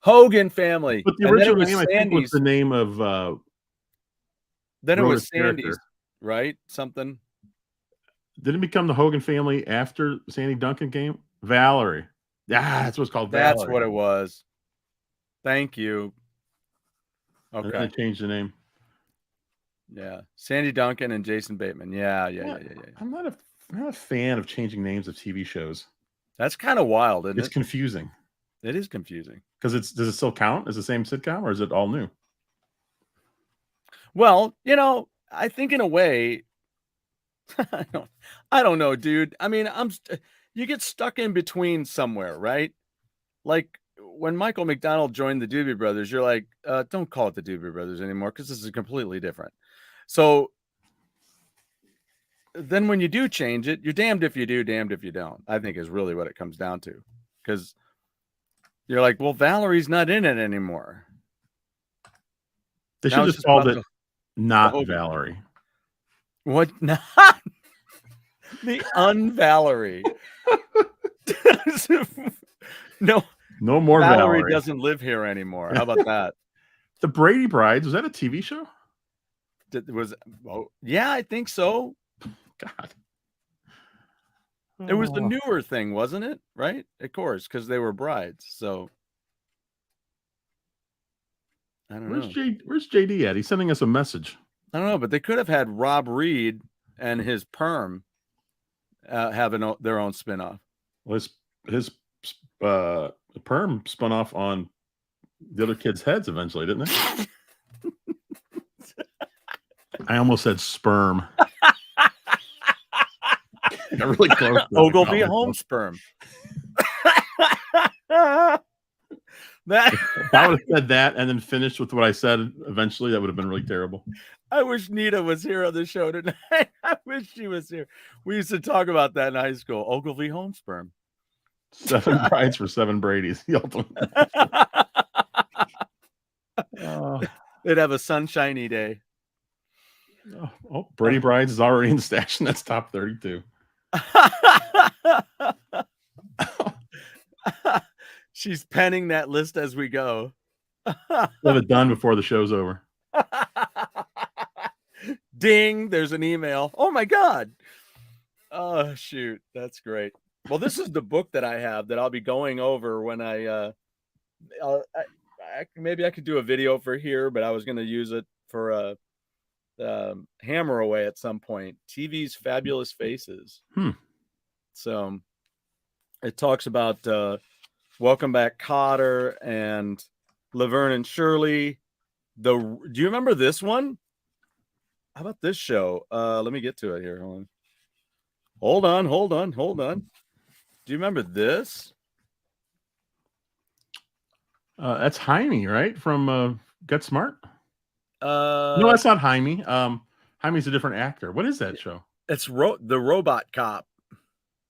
Hogan Family. But the original name, I think, was the name of. Then it was Sandy's, right? Something. Didn't it become the Hogan Family after Sandy Duncan came? Valerie. Yeah, that's what's called. Valerie. That's what it was. Thank you. Okay. They changed the name. Yeah, Sandy Duncan and Jason Bateman. Yeah. I'm not a fan of changing names of TV shows. That's kind of wild, isn't it? It's confusing. It is confusing. Because does it still count as the same sitcom, or is it all new? Well, I think in a way, I don't know, dude. I mean, you get stuck in between somewhere, right? Like when Michael McDonald joined the Doobie Brothers, you're like, don't call it the Doobie Brothers anymore because this is completely different. So then when you do change it, you're damned if you do, damned if you don't, I think is really what it comes down to. Because you're like, well, Valerie's not in it anymore. They should just call it not Valerie. What? Not the un-Valerie. No more Valerie doesn't live here anymore. How about that? The Brady Brides, was that a TV show? Yeah, I think so. God. It was the newer thing, wasn't it? Right? Of course, because they were brides. So I don't know. Where's JD at? He's sending us a message. I don't know, but they could have had Rob Reed and his perm having their own spinoff. Well, his perm spun off on the other kids' heads eventually, didn't it? I almost said sperm. Got really close. Ogilvy home sperm. That If I would have said that and then finished with what I said eventually, that would have been really terrible. I wish Nita was here on the show tonight. I wish she was here. We used to talk about that in high school. Ogilvy home sperm. 7 brides for 7 Brady's. The ultimate. They'd have a sunshiny day. Oh, Brady Brides is already in the stash, and that's top 32. She's penning that list as we go. We'll have it done before the show's over. Ding, there's an email. Oh my God. Oh shoot, that's great. Well, this is the book that I have that I'll be going over when maybe I could do a video for here, but I was going to use it for a hammer away at some point. TV's Fabulous Faces. So it talks about Welcome Back Kotter and Laverne and Shirley. Do you remember this one? How about this show? Let me get to it here. Hold on. Do you remember this? That's Jaime, right? From Get Smart? No, that's not Jaime. Jaime's a different actor. What is that show? It's the Robot Cop.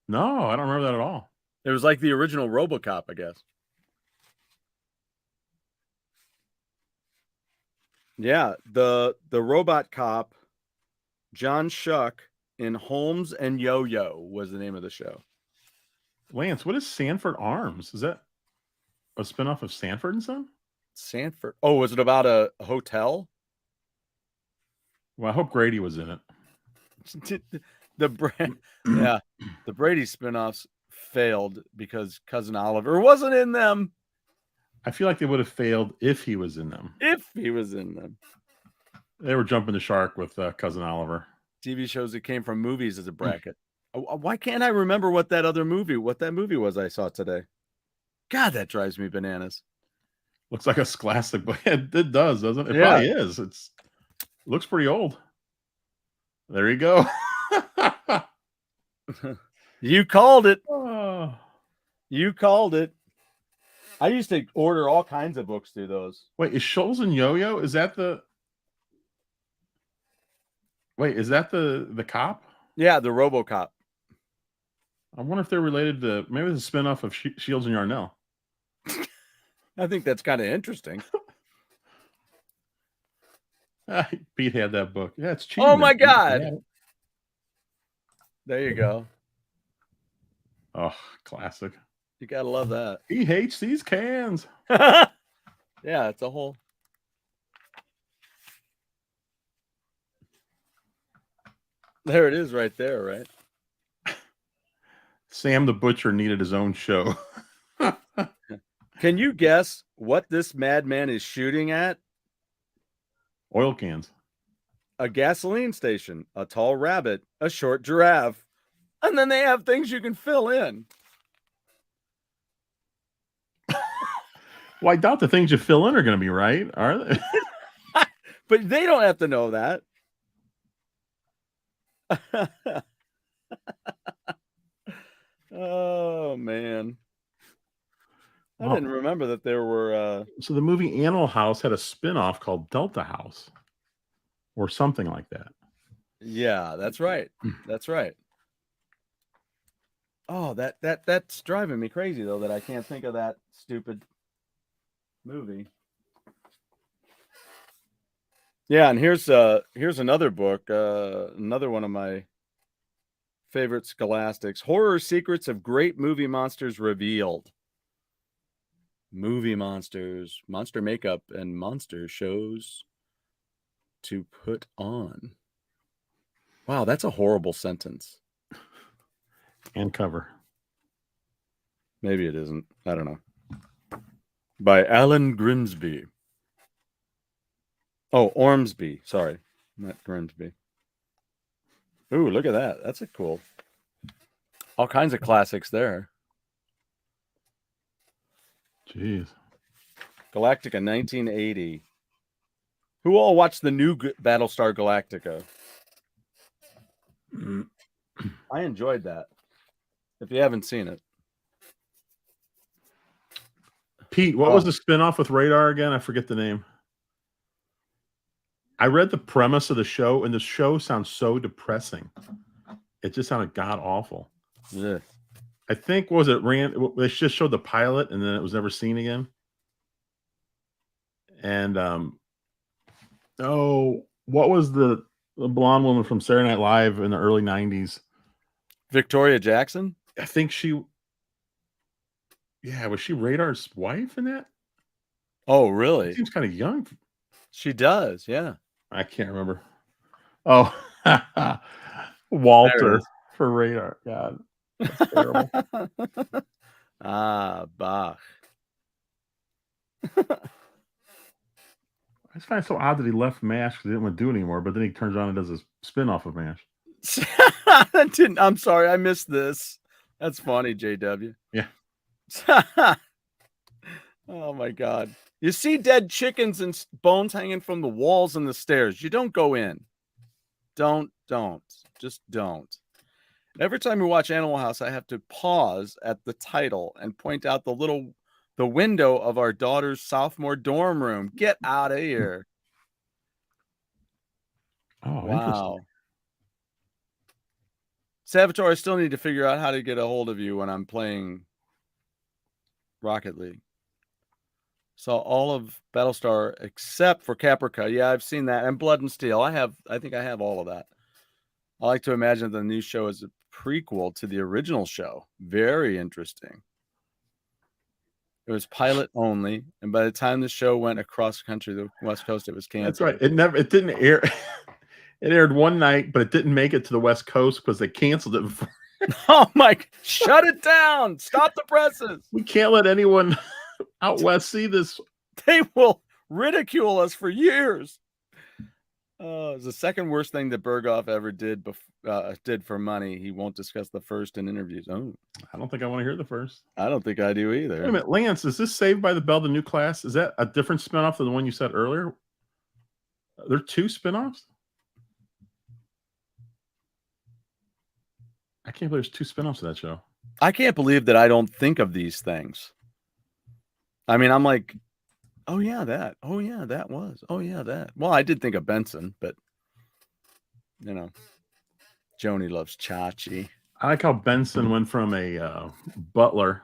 No, I don't remember that at all. It was like the original RoboCop, I guess. Yeah, the Robot Cop, John Shuck in Holmes and Yo-Yo was the name of the show. Lance, what is Sanford Arms? Is that a spinoff of Sanford and Son? Sanford. Oh, was it about a hotel? Well, I hope Grady was in it. The Brady spinoffs failed because Cousin Oliver wasn't in them. I feel like they would have failed if he was in them. If he was in them. They were jumping the shark with Cousin Oliver. TV shows that came from movies as a bracket. Why can't I remember what that movie was I saw today? God, that drives me bananas. Looks like a classic, but it does, doesn't it? It Yeah. probably is. It looks pretty old. There you go. You called it. Oh. You called it. I used to order all kinds of books through those. Wait, is Shoals and Yo-Yo? Is that the? Wait, is that the cop? Yeah, the RoboCop. I wonder if they're related to maybe it's a spinoff of Shields and Yarnell. I think that's kind of interesting. Pete had that book. Yeah, it's cheap. Oh my God! There you go. Oh, classic. You gotta love that. He hates these cans. Yeah, it's a whole. There it is right there, right? Sam the Butcher needed his own show. Can you guess what this madman is shooting at? Oil cans. A gasoline station, a tall rabbit, a short giraffe. And then they have things you can fill in. Well, I doubt the things you fill in are going to be right, are they? But they don't have to know that. Oh, man. I didn't remember that there were... So the movie Animal House had a spin-off called Delta House. Or something like that. Yeah, that's right. That's right. Oh, that's driving me crazy, though, that I can't think of that stupid movie. Yeah, and here's another book, another one of my favorite scholastics, Horror Secrets of Great Movie Monsters Revealed. Movie monsters, monster makeup, and monster shows to put on. Wow, that's a horrible sentence. And cover. Maybe it isn't. I don't know. By Alan Grimsby. Oh, Ormsby. Sorry, not Grimsby. Ooh, look at that. That's a cool. All kinds of classics there. Jeez. Galactica 1980. Who all watched the new Battlestar Galactica? I enjoyed that. If you haven't seen it. Pete, what was the spinoff with Radar again? I forget the name. I read the premise of the show, and the show sounds so depressing. It just sounded god awful. Yeah. I think they just showed the pilot, and then it was never seen again. And what was the blonde woman from Saturday Night Live in the early 90s? Victoria Jackson? I think was she Radar's wife in that? Oh, really? She seems kind of young. She does, yeah. I can't remember. Oh, Walter for Radar. God, that's terrible. Bach. I just find it so odd that he left MASH because he didn't want to do it anymore, but then he turns around and does a spin-off of MASH. I'm sorry, I missed this. That's funny, JW. Yeah. Oh my God. You see dead chickens and bones hanging from the walls and the stairs. You don't go in. Don't. Just don't. Every time we watch Animal House, I have to pause at the title and point out the window of our daughter's sophomore dorm room. Get out of here. Oh, wow. Salvatore, I still need to figure out how to get a hold of you when I'm playing Rocket League. So all of Battlestar except for Caprica. Yeah, I've seen that. And Blood and Steel. I think I have all of that. I like to imagine the new show is a prequel to the original show. Very interesting. It was pilot only, and by the time the show went across the country, the West Coast, it was canceled. That's right. It didn't air. It aired one night, but it didn't make it to the West Coast because they canceled it before. Oh my! Shut it down! Stop the presses. We can't let anyone out west see this. They will ridicule us for years. It's the second worst thing that Berghoff ever did for money. He won't discuss the first in interviews. Oh, I don't think I want to hear the first. I don't think I do either. Wait a minute, Lance, is this Saved by the Bell, the new class? Is that a different spinoff than the one you said earlier? Are there two spinoffs? I can't believe there's two spinoffs of that show. I can't believe that I don't think of these things. I mean, I'm like, oh yeah, that. Oh yeah, that was. Oh yeah, that. Well, I did think of Benson, but you know, Joni loves Chachi. I like how Benson went from a butler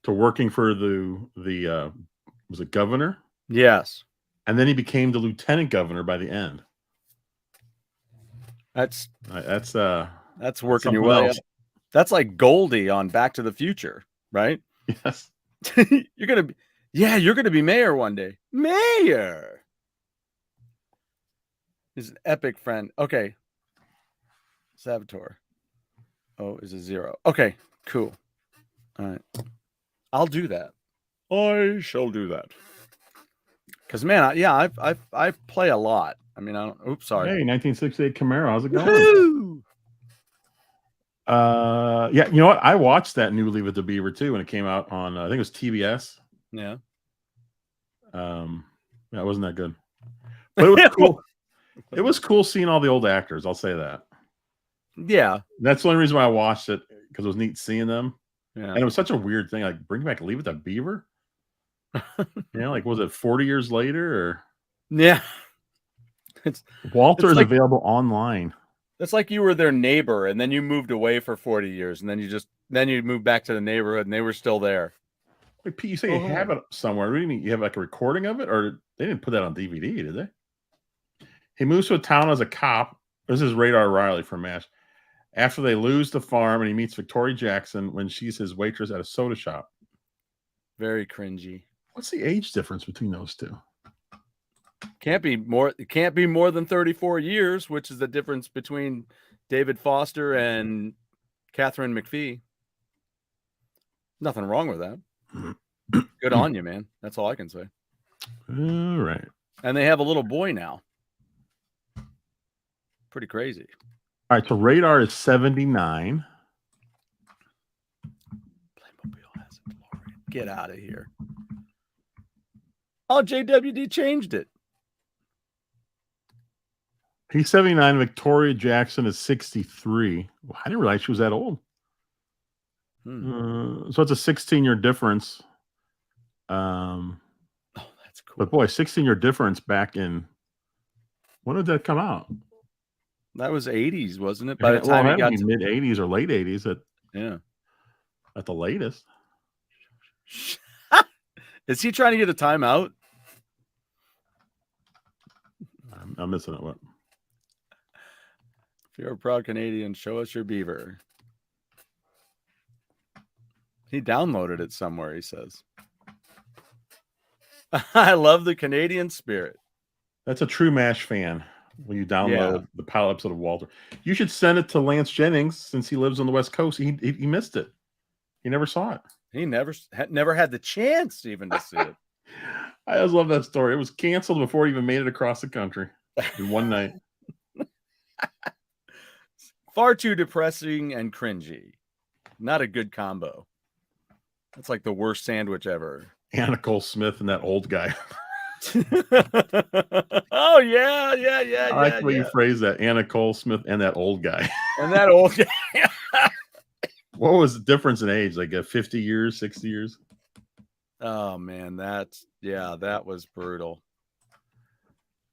to working for the was it governor? Yes, and then he became the lieutenant governor by the end. That's working your way up. That's like Goldie on Back to the Future, right? Yes. You're gonna be mayor one day. Mayor is an epic friend. Okay. Salvatore. Oh, is a 0. Okay, cool. All right. I'll do that. I shall do that. Because man, I play a lot. I mean, I don't. Oops, sorry. Hey, 1968 Camaro. How's it going? Woo! Yeah, you know what? I watched that new Leave It to Beaver too when it came out on I think it was TBS. Yeah. Yeah, it wasn't that good. But it was cool. It was cool seeing all the old actors, I'll say that. Yeah. That's the only reason why I watched it, because it was neat seeing them. Yeah. And it was such a weird thing, like bring back Leave It to Beaver. Like was it 40 years later or yeah. Walter is available online. It's like you were their neighbor and then you moved away for 40 years and then you moved back to the neighborhood and they were still there. Wait, Pete, you say you have it somewhere. What do you mean? You have like a recording of it, or they didn't put that on DVD, did they? He moves to a town as a cop. This is Radar Riley from MASH. After they lose the farm and he meets Victoria Jackson when she's his waitress at a soda shop. Very cringy. What's the age difference between those two? It can't be more than 34 years, which is the difference between David Foster and Catherine McPhee. Nothing wrong with that. Good on you, man. That's all I can say. All right. And they have a little boy now. Pretty crazy. All right, so Radar is 79. Playmobil has a DeLorean. Get out of here. Oh, JWD changed it. He's 79. Victoria Jackson is 63. Well, I didn't realize she was that old. So it's a 16-year difference. Oh, that's cool. But boy, 16-year difference back in, when did that come out? That was 80s, wasn't it? By the time well, he got to mid 80s or late 80s at the latest. Is he trying to get a timeout? I'm missing it. What? If you're a proud Canadian, show us your beaver. He downloaded it somewhere, he says. I love the Canadian spirit. That's a true MASH fan. When you download the pilot episode of Walter, you should send it to Lance Jennings since he lives on the West Coast. He missed it. He never saw it. He never had the chance even to see it. I always love that story. It was canceled before it even made it across the country in one night. Far too depressing and cringy. Not a good combo. That's like the worst sandwich ever. Anna Nicole Smith and that old guy. Oh yeah. I like the way you phrase that. Anna Nicole Smith and that old guy. And that old guy. What was the difference in age? Like 50 years, 60 years? Oh man, that was brutal.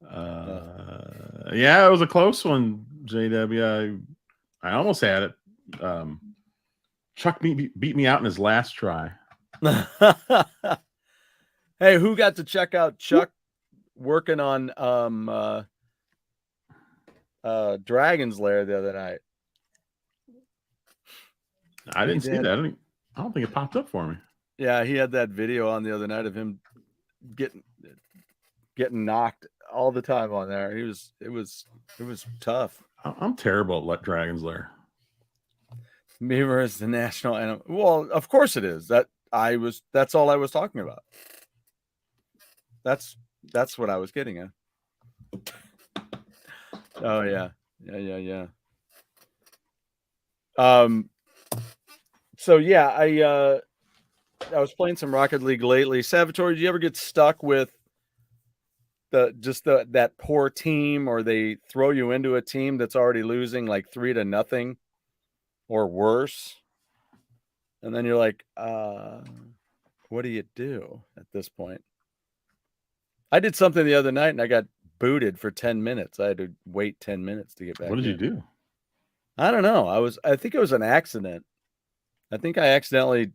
Yeah, it was a close one, JW. I almost had it. Chuck beat me out in his last try. Hey, who got to check out Chuck working on Dragon's Lair the other night? I didn't see that. I don't think it popped up for me. Yeah, he had that video on the other night of him getting knocked all the time on there. It was tough. I'm terrible at Dragon's Lair. Beaver is the national animal. Well, of course it is. That's all I was talking about. That's what I was getting at. Oh yeah. So yeah, I was playing some Rocket League lately. Salvatore, do you ever get stuck with that poor team, or they throw you into a team that's already losing like 3-0 or worse? And then you're like, what do you do at this point? I did something the other night and I got booted for 10 minutes. I had to wait 10 minutes to get back. What did you do? I don't know. I think it was an accident. I think I accidentally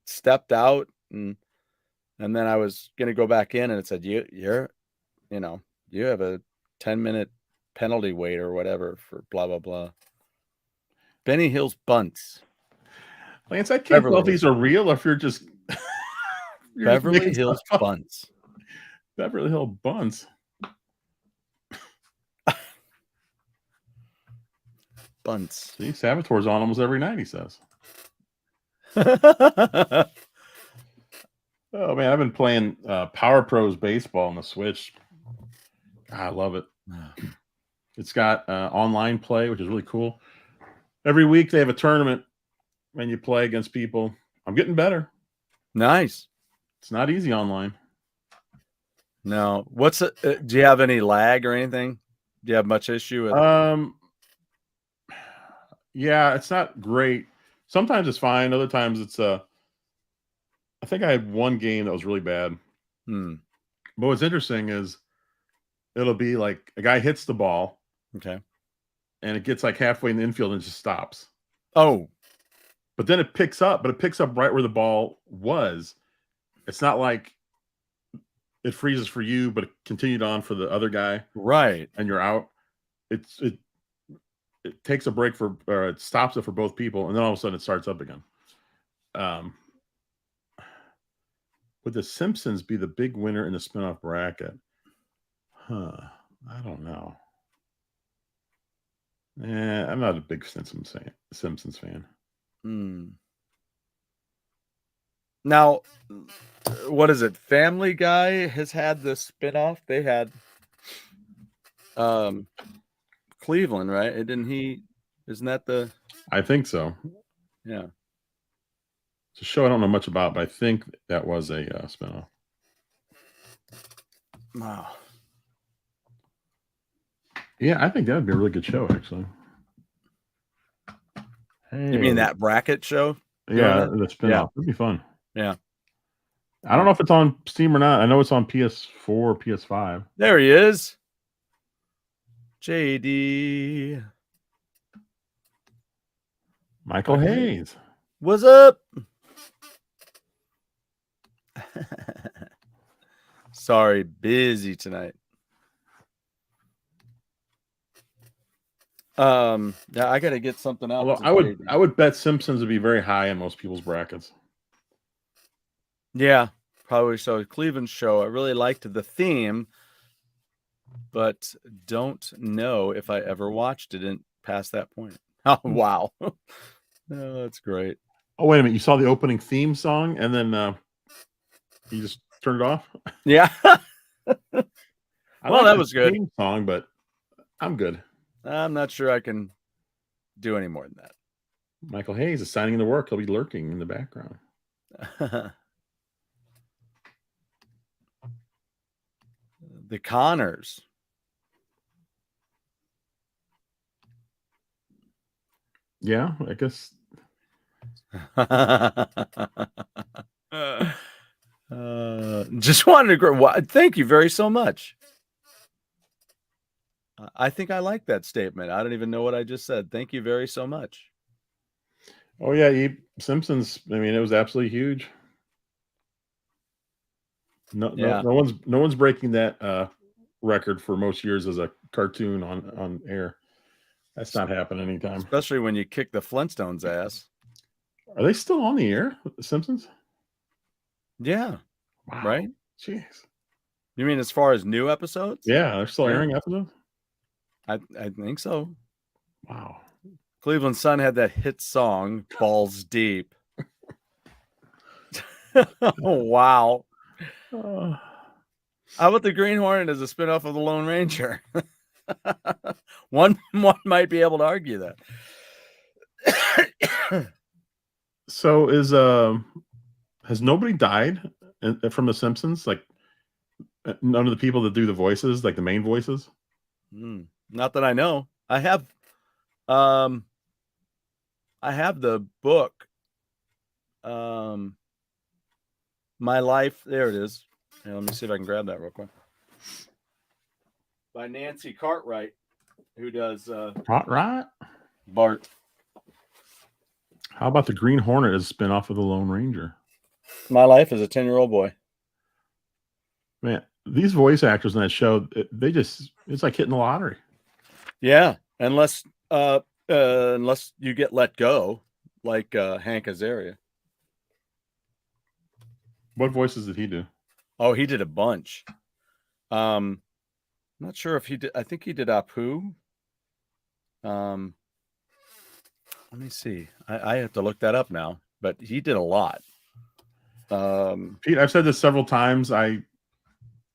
stepped out and then I was going to go back in and it said, you have a 10-minute penalty wait or whatever for blah, blah, blah. Benny Hill's bunts. Lance, I can't tell if these are real or if you're just Beverly Hills bunts. Beverly Hill buns. Bunts. See, Salvatore's on almost every night, he says. Oh man, I've been playing Power Pros baseball on the Switch. God, I love it. It's got online play, which is really cool. Every week they have a tournament and you play against people. I'm getting better. Nice. It's not easy online. No. What's it? Do you have any lag or anything? Do you have much issue with yeah, it's not great. Sometimes it's fine. Other times it's I think I had one game that was really bad. But what's interesting is it'll be like a guy hits the ball. Okay. And it gets like halfway in the infield and it just stops. Oh. But then it picks up, but it picks up right where the ball was. It's not like it freezes for you, but it continued on for the other guy. Right. And you're out. It takes a break or it stops it for both people, and then all of a sudden it starts up again. Would the Simpsons be the big winner in the spinoff bracket? I don't know. I'm not a big Simpsons fan. Now, what is it? Family Guy has had the spinoff. They had Cleveland, right? Isn't that the? I think so. Yeah. It's a show I don't know much about, but I think that was a spinoff. Wow. Yeah, I think that would be a really good show, actually. Hey. You mean that bracket show? Yeah, the spinoff. Yeah. It'd be fun. Yeah. I don't know if it's on Steam or not. I know it's on PS4, PS5. There he is. JD. Michael Hayes. What's up? Sorry, busy tonight. Yeah, I gotta get something out. Although I would bet Simpsons would be very high in most people's brackets. Yeah, probably so. Cleveland's show. I really liked the theme, but don't know if I ever watched it past that point. Oh wow. Oh, that's great. Oh, wait a minute. You saw the opening theme song and then you just turned it off? Yeah. Well, that was good. Theme song, but I'm good. I'm not sure I can do any more than that. Michael Hayes is signing into work. He'll be lurking in the background. The Connors. Yeah, I guess. Just wanted to grow. Thank you very so much. I think I like that statement. I don't even know what I just said. Thank you very so much. Oh yeah, Simpsons. I mean, it was absolutely huge. No one's breaking that record for most years as a cartoon on air. That's not happening anytime. Especially when you kick the Flintstones' ass. Are they still on the air, The Simpsons? Yeah. Wow. Right? Jeez. You mean as far as new episodes? Yeah, they're still airing episodes? I think so. Wow. Cleveland Sun had that hit song, Balls Deep. Oh, wow. How about the Green Hornet as a spinoff of the Lone Ranger? one might be able to argue that. So has nobody died from The Simpsons? Like none of the people that do the voices, like the main voices? Not that I know. I have the book. My Life. There it is. Here, let me see if I can grab that real quick. By Nancy Cartwright, who does Cartwright? Bart. How about the Green Hornet as a spinoff of the Lone Ranger? My Life as a 10-year-old boy. Man, these voice actors in that show, it's like hitting the lottery. Yeah, unless you get let go, like Hank Azaria. What voices did he do? Oh, he did a bunch. Not sure if he did. I think he did Apu. Let me see. I have to look that up now, but he did a lot. Pete, I've said this several times. I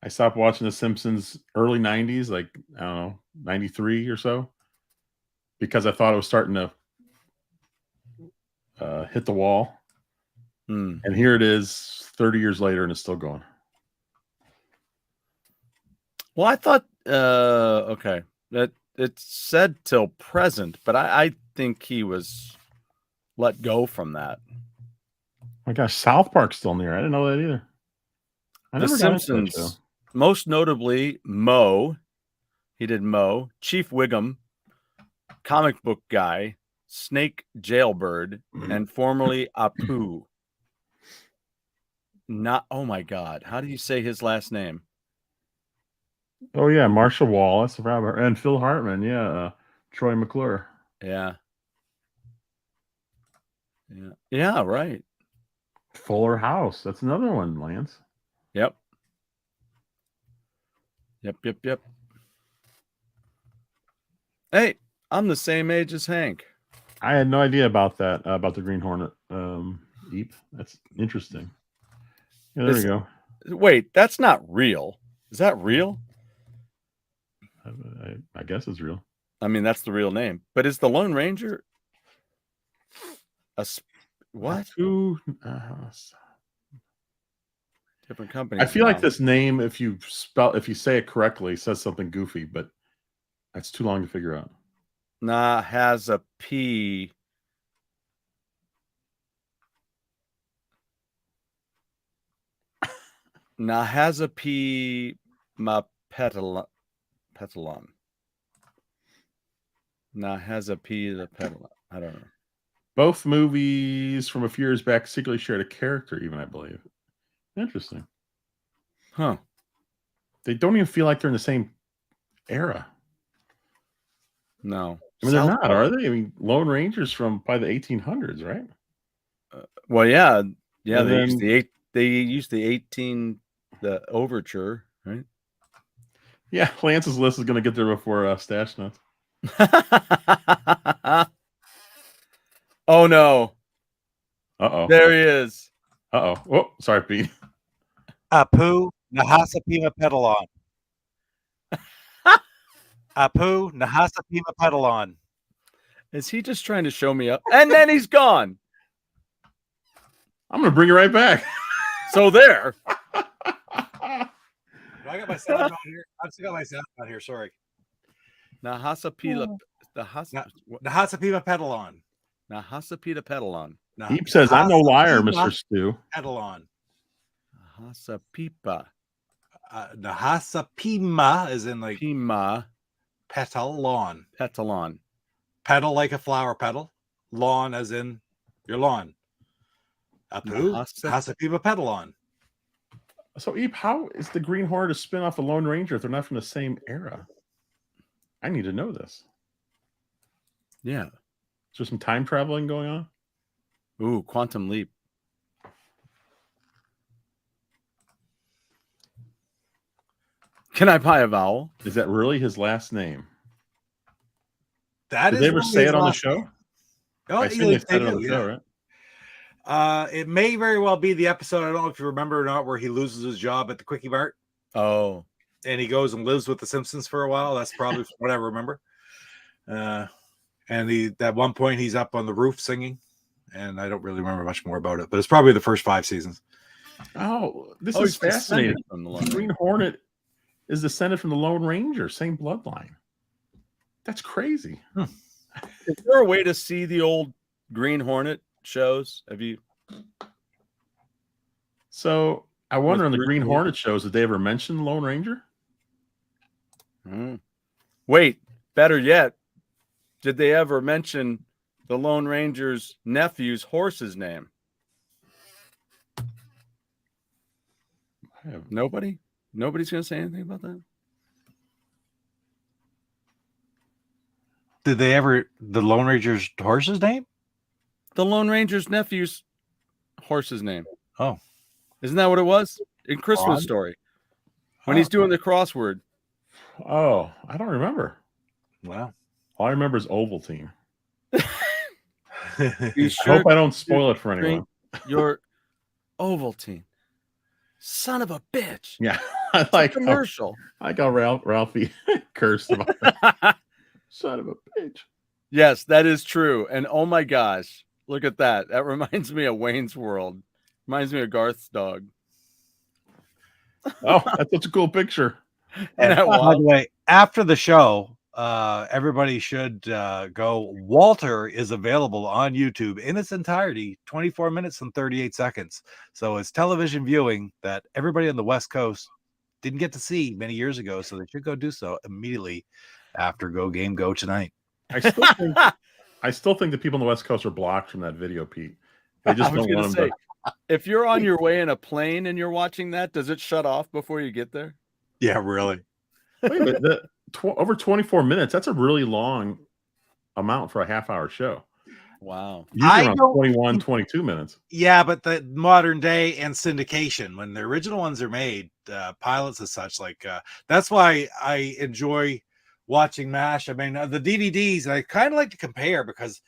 stopped watching The Simpsons early 90s, like, I don't know, 93 or so, because I thought it was starting to hit the wall. And here it is 30 years later, and it's still going. Well, I thought, okay, that it said till present, but I think he was let go from that. My gosh, South Park's still in there. I didn't know that either. The Simpsons, most notably Moe. He did Moe, Chief Wiggum, comic book guy, Snake Jailbird, and formerly Apu. Oh my God, how do you say his last name? Oh yeah, Marshall Wallace, and Phil Hartman. Yeah, Troy McClure. Yeah, right. Fuller House. That's another one, Lance. Yep. Hey, I'm the same age as Hank. I had no idea about that, about the Green Hornet. Eep. That's interesting. Yeah, there we go. Wait, that's not real. Is that real? I guess it's real. I mean, that's the real name. But is the Lone Ranger What? Two. Different companies. I feel like this name, if you say it correctly, says something goofy, but that's too long to figure out. Nah has a P. Nah has a P. Ma petalon. Nah has a P. The petalon. I don't know. Both movies from a few years back secretly shared a character, even, I believe. Interesting. Huh. They don't even feel like they're in the same era. No. I mean, they're not, are they? I mean, Lone Ranger's from probably the 1800s, right? Well, yeah. Yeah, And they used the overture, right? Yeah, Lance's list is going to get there before Stash Nuts. Oh, no. Uh-oh. There he is. Uh-oh. Oh, sorry, Pete. Apu Nahasapima Pedalon. Apu Nahasapima Pedalon. Is he just trying to show me up? And then he's gone. I'm going to bring it right back. So there. I got my sound on here. I've still got my sound on here. Sorry. Nahasapila. Nahasapima Pedalon. Nahasapita Pedalon. Heap says, I'm no liar, Mr. Stu. Pedalon. Nahasapipa. Nahasapima is in like Pima. petalon. Petalon. Petal like a flower petal. Lawn as in your lawn. Apu Nahasapima Pedalon. So, Eep, how is the Green Hornet a spin-off of Lone Ranger if they're not from the same era? I need to know this. Yeah. Is there some time traveling going on? Ooh, Quantum Leap. Can I buy a vowel? Is that really his last name? That Did is they ever say it on the show? Name. Oh, I assume they said it on the show, right? It may very well be the episode. I don't know if you remember or not, where he loses his job at the Quickie Mart. Oh, and he goes and lives with the Simpsons for a while. That's probably what I remember. And at one point he's up on the roof singing, and I don't really remember much more about it. But it's probably the first 5 seasons. Oh, this is fascinating. The Green Hornet is descended from the Lone Ranger, same bloodline. That's crazy. Is there a way to see the old Green Hornet shows? Have you? So I wonder on the Green Hornet shows, did they ever mention Lone Ranger? Wait, better yet, did they ever mention the Lone Ranger's nephew's horse's name? Nobody? Nobody's going to say anything about that? Did they ever, the Lone Ranger's horse's name? The Lone Ranger's nephew's horse's name. Oh. Isn't that what it was? In Christmas Story. When he's doing the crossword. Oh, I don't remember. Wow. All I remember is Ovaltine. I hope I don't spoil it for anyone. Your Ovaltine. Son of a bitch. Yeah. I like commercial. I got Ralphie cursed about that. Son of a bitch. Yes, that is true. And oh my gosh, look at that. That reminds me of Wayne's World. Reminds me of Garth's dog. Oh, that's such a cool picture. And by the way, after the show, everybody should go. Walter is available on YouTube in its entirety, 24 minutes and 38 seconds. So it's television viewing that everybody on the West Coast didn't get to see many years ago. So they should go do so immediately after GoGameGo tonight. I still think the people on the West Coast are blocked from that video, Pete. They just don't want them to. If you're on your way in a plane and you're watching that, does it shut off before you get there? Yeah, really. Wait a minute. Over 24 minutes, that's a really long amount for a half-hour show. Wow. Usually around 21, 22 minutes. Yeah, but the modern day and syndication, when the original ones are made, pilots and such, like that's why I enjoy watching MASH. I mean, the DVDs, I kind of like to compare because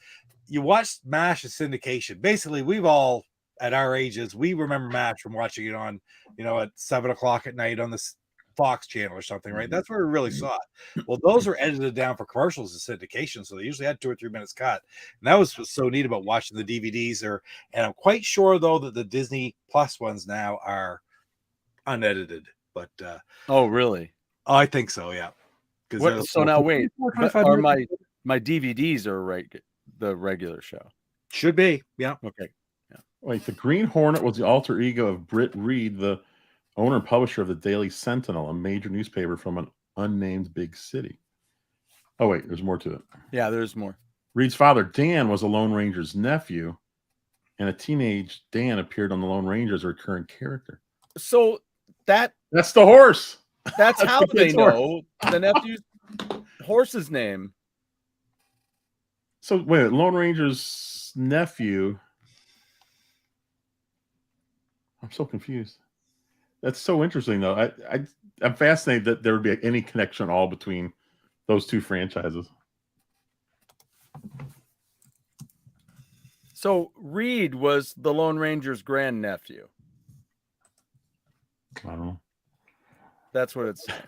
you watch MASH as syndication. Basically, we've all, at our ages, we remember MASH from watching it on, at 7 o'clock at night on this Fox channel or something, right? That's where we really saw it. Well, those are edited down for commercials and syndication, so they usually had 2 or 3 minutes cut. And that was what's so neat about watching the DVDs. And I'm quite sure though that the Disney Plus ones now are unedited. But Oh, really? I think so, yeah. So now wait, are my DVDs are the regular show? Should be, yeah. Okay. Yeah. Wait, the Green Hornet was the alter ego of Britt Reed, the owner and publisher of the Daily Sentinel, a major newspaper from an unnamed big city. Oh, wait, there's more to it. Yeah, there's more. Reed's father, Dan, was a Lone Ranger's nephew, and a teenage Dan appeared on the Lone Ranger as a recurring character. So that's the horse. That's how they know the nephew's horse's name. So wait, Lone Ranger's nephew. I'm so confused. That's so interesting, though. I'm fascinated that there would be any connection at all between those two franchises. So Reed was the Lone Ranger's grandnephew. I don't know. That's what it's saying.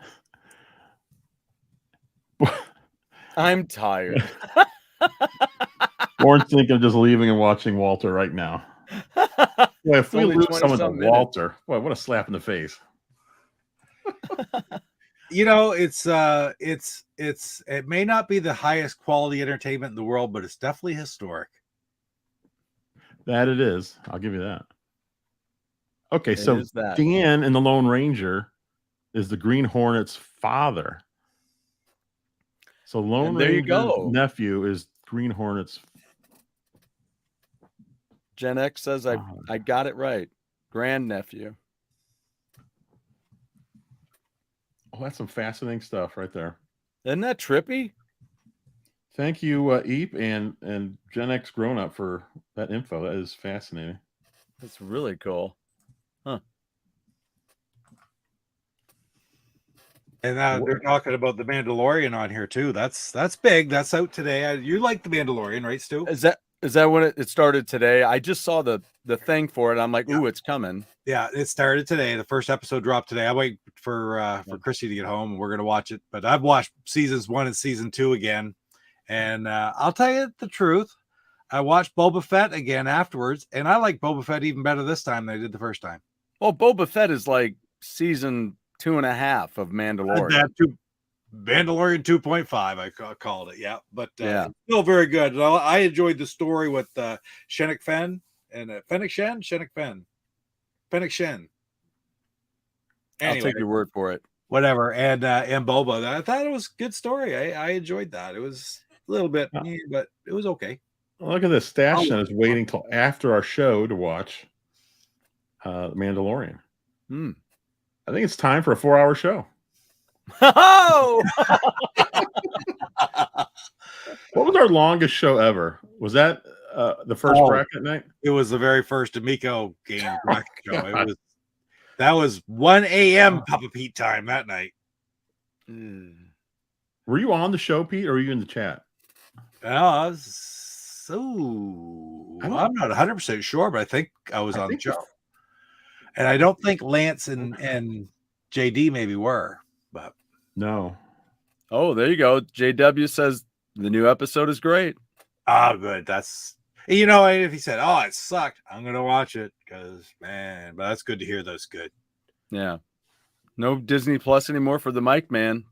I'm tired. Warren's thinking of just leaving and watching Walter right now. Boy, if we lose someone to Walter, boy, what a slap in the face. You know, it may not be the highest quality entertainment in the world, but it's definitely historic. That it is. I'll give you that. Okay, so Dan in the Lone Ranger is the Green Hornet's father. So Lone Ranger's nephew is Green Hornet's. Gen X says I got it right. Grandnephew. Oh, that's some fascinating stuff right there. Isn't that trippy? Thank you, Eep and Gen X Grown Up for that info. That is fascinating. That's really cool. Huh. And they're talking about the Mandalorian on here too. That's big. That's out today. You like the Mandalorian, right, Stu? Is that when it started today? I just saw the thing for it. I'm like, ooh, it's coming. Yeah, it started today. The first episode dropped today. I wait for Chrissy to get home and we're gonna watch it. But I've watched seasons 1 and season 2 again. And I'll tell you the truth. I watched Boba Fett again afterwards, and I like Boba Fett even better this time than I did the first time. Well, Boba Fett is like season 2.5 of Mandalorian. Mandalorian 2.5, I called it. Yeah, but still very good. I enjoyed the story with Fennec Shen and Fennec Shen. Anyway, I'll take your word for it. Whatever, and Boba. I thought it was a good story. I enjoyed that. It was a little bit, but it was okay. Look at this. Stash is waiting till after our show to watch Mandalorian. I think it's time for a 4-hour show. Oh! What was our longest show ever? Was that the first bracket night? It was the very first Amico game bracket show. That was 1 a.m. Papa Pete time that night. Were you on the show, Pete, or were you in the chat? I'm not 100% sure, but I think I was on the show. And I don't think Lance and JD maybe were, but no. Oh, there you go. JW says the new episode is great. Oh, good. That's, you know, if he said, oh, it sucked, I'm going to watch it because, man, but that's good to hear. That's good. Yeah. No Disney Plus anymore for the mic, man.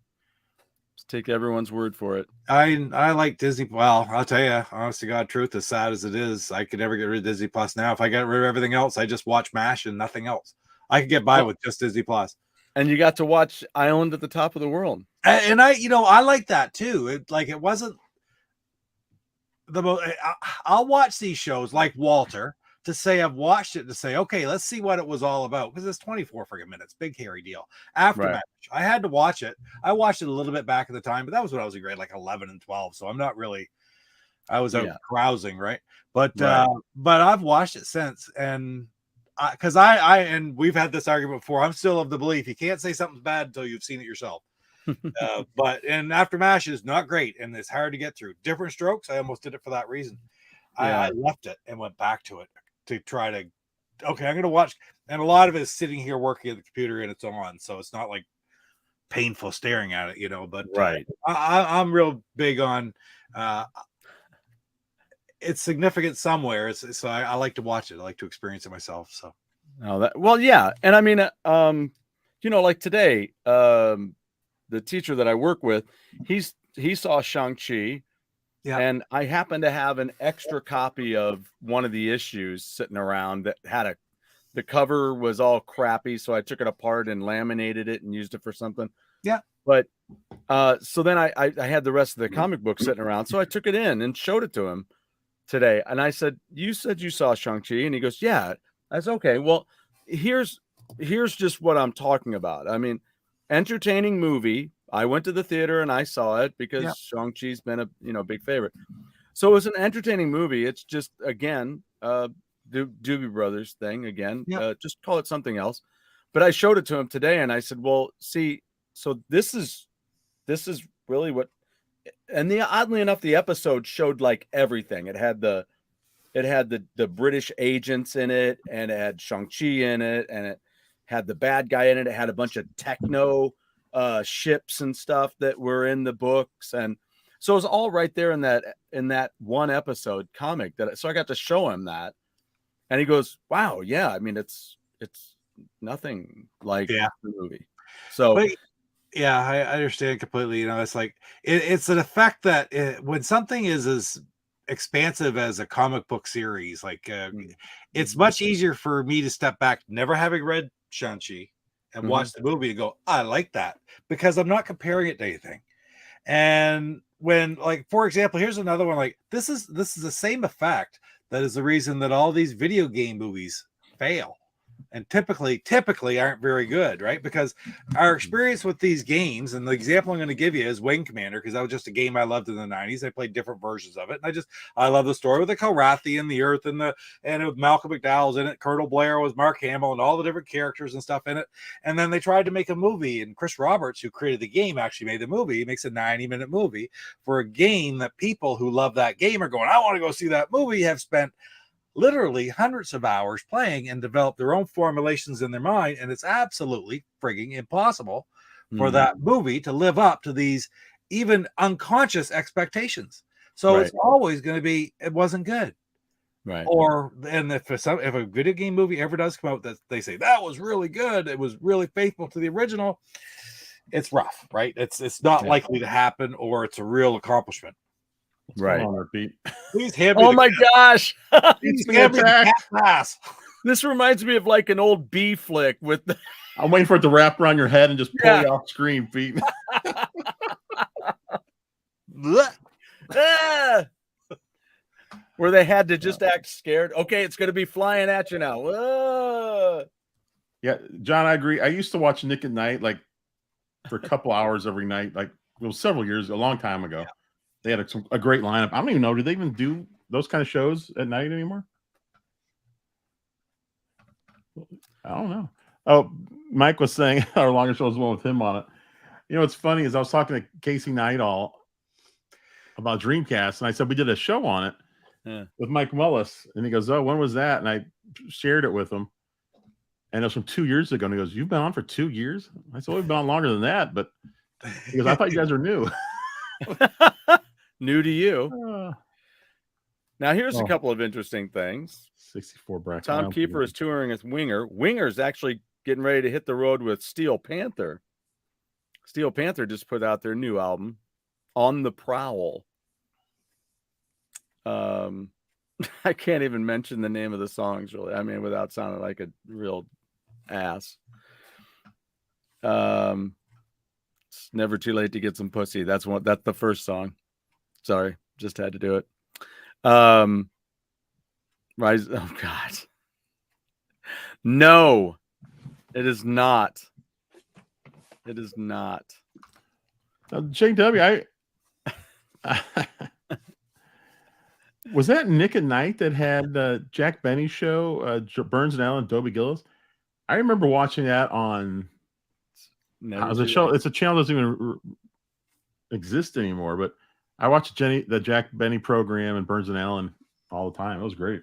Just take everyone's word for it. I like Disney. Well, I'll tell you, honest to God, truth, as sad as it is, I could never get rid of Disney Plus now. If I got rid of everything else, I just watch MASH and nothing else. I could get by with just Disney Plus. And you got to watch Island at the Top of the World. And I like that too. It wasn't the most. I'll watch these shows like Walter to say I've watched it, to say, okay, let's see what it was all about, because it's 24 freaking minutes, big hairy deal. After I had to watch it. I watched it a little bit back at the time, but that was when I was in grade like 11 and 12, so I'm not really. I was out carousing, right? But I've watched it since, and because and we've had this argument before. I'm still of the belief you can't say something's bad until you've seen it yourself. And After MASH is not great, and it's hard to get through. Different Strokes, I almost did it for that reason. I left it and went back to it to try to, okay, I'm going to watch. And a lot of it is sitting here working at the computer and it's on. So it's not like painful staring at it, but Right. I'm real big on it's significant somewhere. So I like to watch it. I like to experience it myself. So Well, yeah. And I mean, like today, the teacher that I work with, he saw Shang-Chi. yeah. And I happened to have an extra copy of one of the issues sitting around that had the cover was all crappy. So I took it apart and laminated it and used it for something. Yeah. But so then I had the rest of the comic book sitting around. So I took it in and showed it to him today. And I said, you said you saw Shang-Chi. And he goes, yeah. I said, okay, well, here's just what I'm talking about. I mean, entertaining movie. I went to the theater and I saw it because Shang-Chi's been a big favorite. So it was an entertaining movie. It's just, again, Doobie Brothers thing again. Just call it something else. But I showed it to him today and I said, well, see, so this is really what, and oddly enough, the episode showed like everything. It had the British agents in it, and it had Shang-Chi in it, and it had the bad guy in it. It had a bunch of techno ships and stuff that were in the books, and so it was all right there in that one episode comic. So I got to show him that, and he goes, "Wow, yeah. I mean, it's nothing like the movie." So. Yeah, I understand completely. It's like it's an effect that when something is as expansive as a comic book series, like it's much easier for me to step back, never having read Shang-Chi, and watch the movie and go, I like that, because I'm not comparing it to anything. And when, like, for example, here's another one, like this is the same effect that is the reason that all these video game movies fail. And typically aren't very good, right? Because our experience with these games, and the example I'm going to give you is Wing Commander, because that was just a game I loved in the 90s. I played different versions of it, and I love the story with the Kilrathi and the Earth and with Malcolm McDowell's in it. Colonel Blair was Mark Hamill and all the different characters and stuff in it. And then they tried to make a movie, and Chris Roberts, who created the game, actually made the movie. He makes a 90-minute movie for a game that people who love that game are going, I want to go see that movie, have spent literally hundreds of hours playing and develop their own formulations in their mind. And it's absolutely frigging impossible for that movie to live up to these even unconscious expectations. So it's always going to be, it wasn't good. Right. And if a video game movie ever does come out that they say that was really good, it was really faithful to the original, it's rough, right? It's not likely to happen, or it's a real accomplishment. What's going on there, Pete? Please hand me oh my gosh! Please hand me the cat pass. This reminds me of like an old B flick with the. I'm waiting for it to wrap around your head and just pull you off screen, Pete. Where they had to just act scared. Okay, it's going to be flying at you now. Whoa. Yeah, John, I agree. I used to watch Nick at Night like for a couple hours every night, like several years, a long time ago. Yeah. They had a great lineup. I don't even know. Do they even do those kind of shows at night anymore? I don't know. Oh, Mike was saying our longest show was the one with him on it. What's funny is I was talking to Casey Neidall about Dreamcast, and I said we did a show on it with Mike Mullis, and he goes, "Oh, when was that?" And I shared it with him, and it was from 2 years ago. And he goes, "You've been on for 2 years?" I said, "Well, we've been on longer than that," but he goes, "I thought you guys were new." New to you. Now, here's a couple of interesting things. 64 bracket. Tom Keeper is touring with Winger. Winger's actually getting ready to hit the road with Steel Panther. Steel Panther just put out their new album, On the Prowl. I can't even mention the name of the songs, really. I mean, without sounding like a real ass. It's never too late to get some pussy. That's the first song. Sorry, just had to do it. Rise. Oh God. No, it is not. It is not. JW, was that Nick at Night that had Jack Benny's show, Burns and Allen, Dobie Gillis? I remember watching that on. It's a show. It's a channel that doesn't even exist anymore. But I watched the Jack Benny program and Burns and Allen all the time. It was great.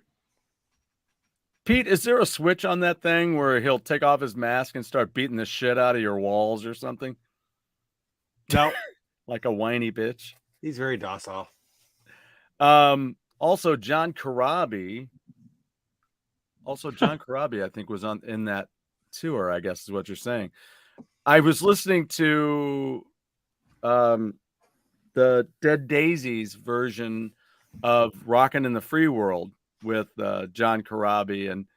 Pete, is there a switch on that thing where he'll take off his mask and start beating the shit out of your walls or something? No, like a whiny bitch. he's very docile. Also John Corabi. I think, was in that tour, I guess is what you're saying. I was listening to the Dead Daisies version of Rockin' in the Free World with John Corabi, and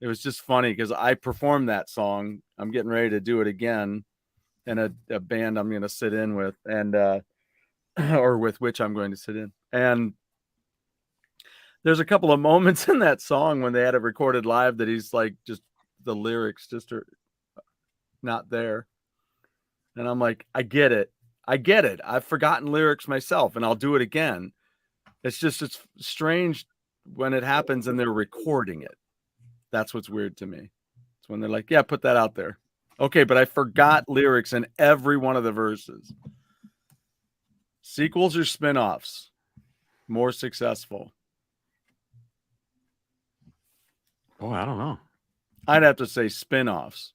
it was just funny because I performed that song. I'm getting ready to do it again in a band I'm going to sit in with, and or with which I'm going to sit in. And there's a couple of moments in that song when they had it recorded live that he's like, just the lyrics just are not there. And I'm like, I get it. I've forgotten lyrics myself, and I'll do it again. It's strange when it happens and they're recording it. That's what's weird to me. It's when they're like, yeah, put that out there. Okay, but I forgot lyrics in every one of the verses. Sequels or spinoffs? More successful? Oh, I don't know. I'd have to say spinoffs.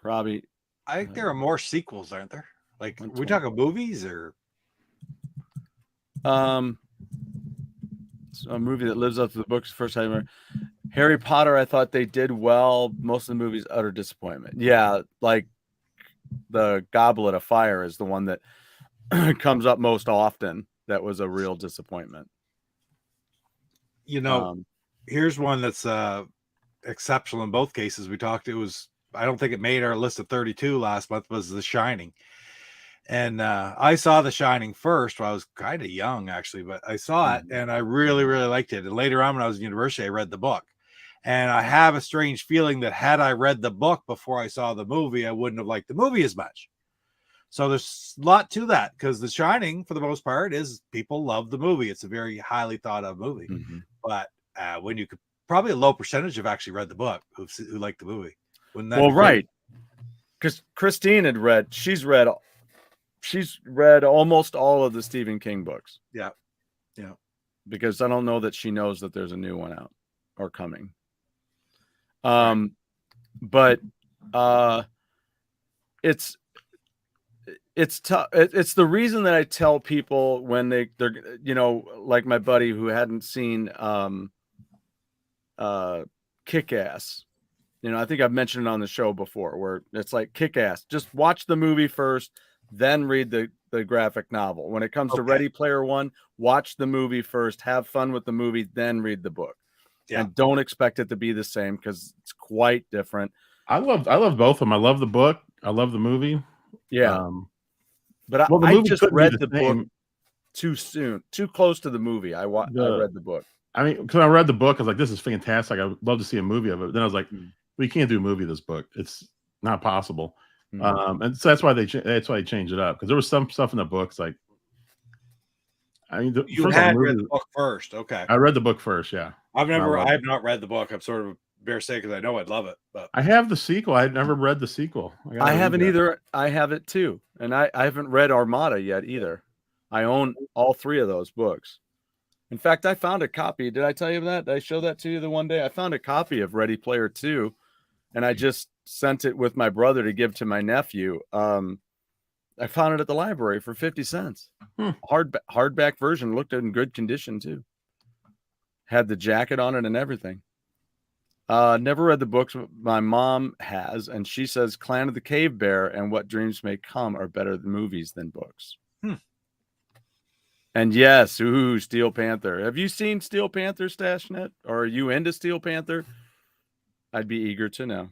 Robbie, I think there are more sequels, aren't there? Like, we talking movies or? A movie that lives up to the books. First time. Harry Potter, I thought they did well. Most of the movies, utter disappointment. Yeah, like the Goblet of Fire is the one that comes up most often. That was a real disappointment. You know, here's one that's exceptional in both cases. We talked. It was. I don't think it made our list of 32 last month. Was The Shining, and I saw The Shining first. When I was kind of young, actually, but I saw it and I really, really liked it. And later on, when I was in university, I read the book, and I have a strange feeling that had I read the book before I saw the movie, I wouldn't have liked the movie as much. So there's a lot to that, because The Shining, for the most part, is people love the movie. It's a very highly thought of movie. Mm-hmm. But when you could, probably a low percentage have actually read the book who liked the movie. Well, right. Because Christine had read, she's read almost all of the Stephen King books. Yeah. Yeah. Because I don't know that she knows that there's a new one out or coming. But it's tough. It's the reason that I tell people when they're, like my buddy who hadn't seen Kick-Ass. I think I've mentioned it on the show before, where it's like Kick-Ass. Just watch the movie first, then read the graphic novel. When it comes to Ready Player One, watch the movie first, have fun with the movie, then read the book. Yeah. And don't expect it to be the same, because it's quite different. I love both of them. I love the book. I love the movie. Yeah. But I just read the book too soon, too close to the movie. I read the book. I mean, because I read the book, I was like, this is fantastic. I would love to see a movie of it. But then I was like, we can't do a movie of this book. It's not possible. And so that's why they changed it up, because there was some stuff in the books like, I mean, you had read the book first. Okay. I read the book first. Yeah. I have not read the book. I'm sort of embarrassed because I know I'd love it, but I have the sequel. I'd never read the sequel. I haven't either. I have it too. And I haven't read Armada yet either. I own all three of those books. In fact, I found a copy. Did I tell you that? Did I show that to you the one day? I found a copy of Ready Player 2, and I just sent it with my brother to give to my nephew. I found it at the library for 50 cents. Hardback version, looked in good condition too. Had the jacket on it and everything. Never read the books. My mom has, and she says Clan of the Cave Bear and What Dreams May Come are better than movies than books. And yes, Steel Panther. Have you seen Steel Panther, Stashnet? Or are you into Steel Panther? I'd be eager to know.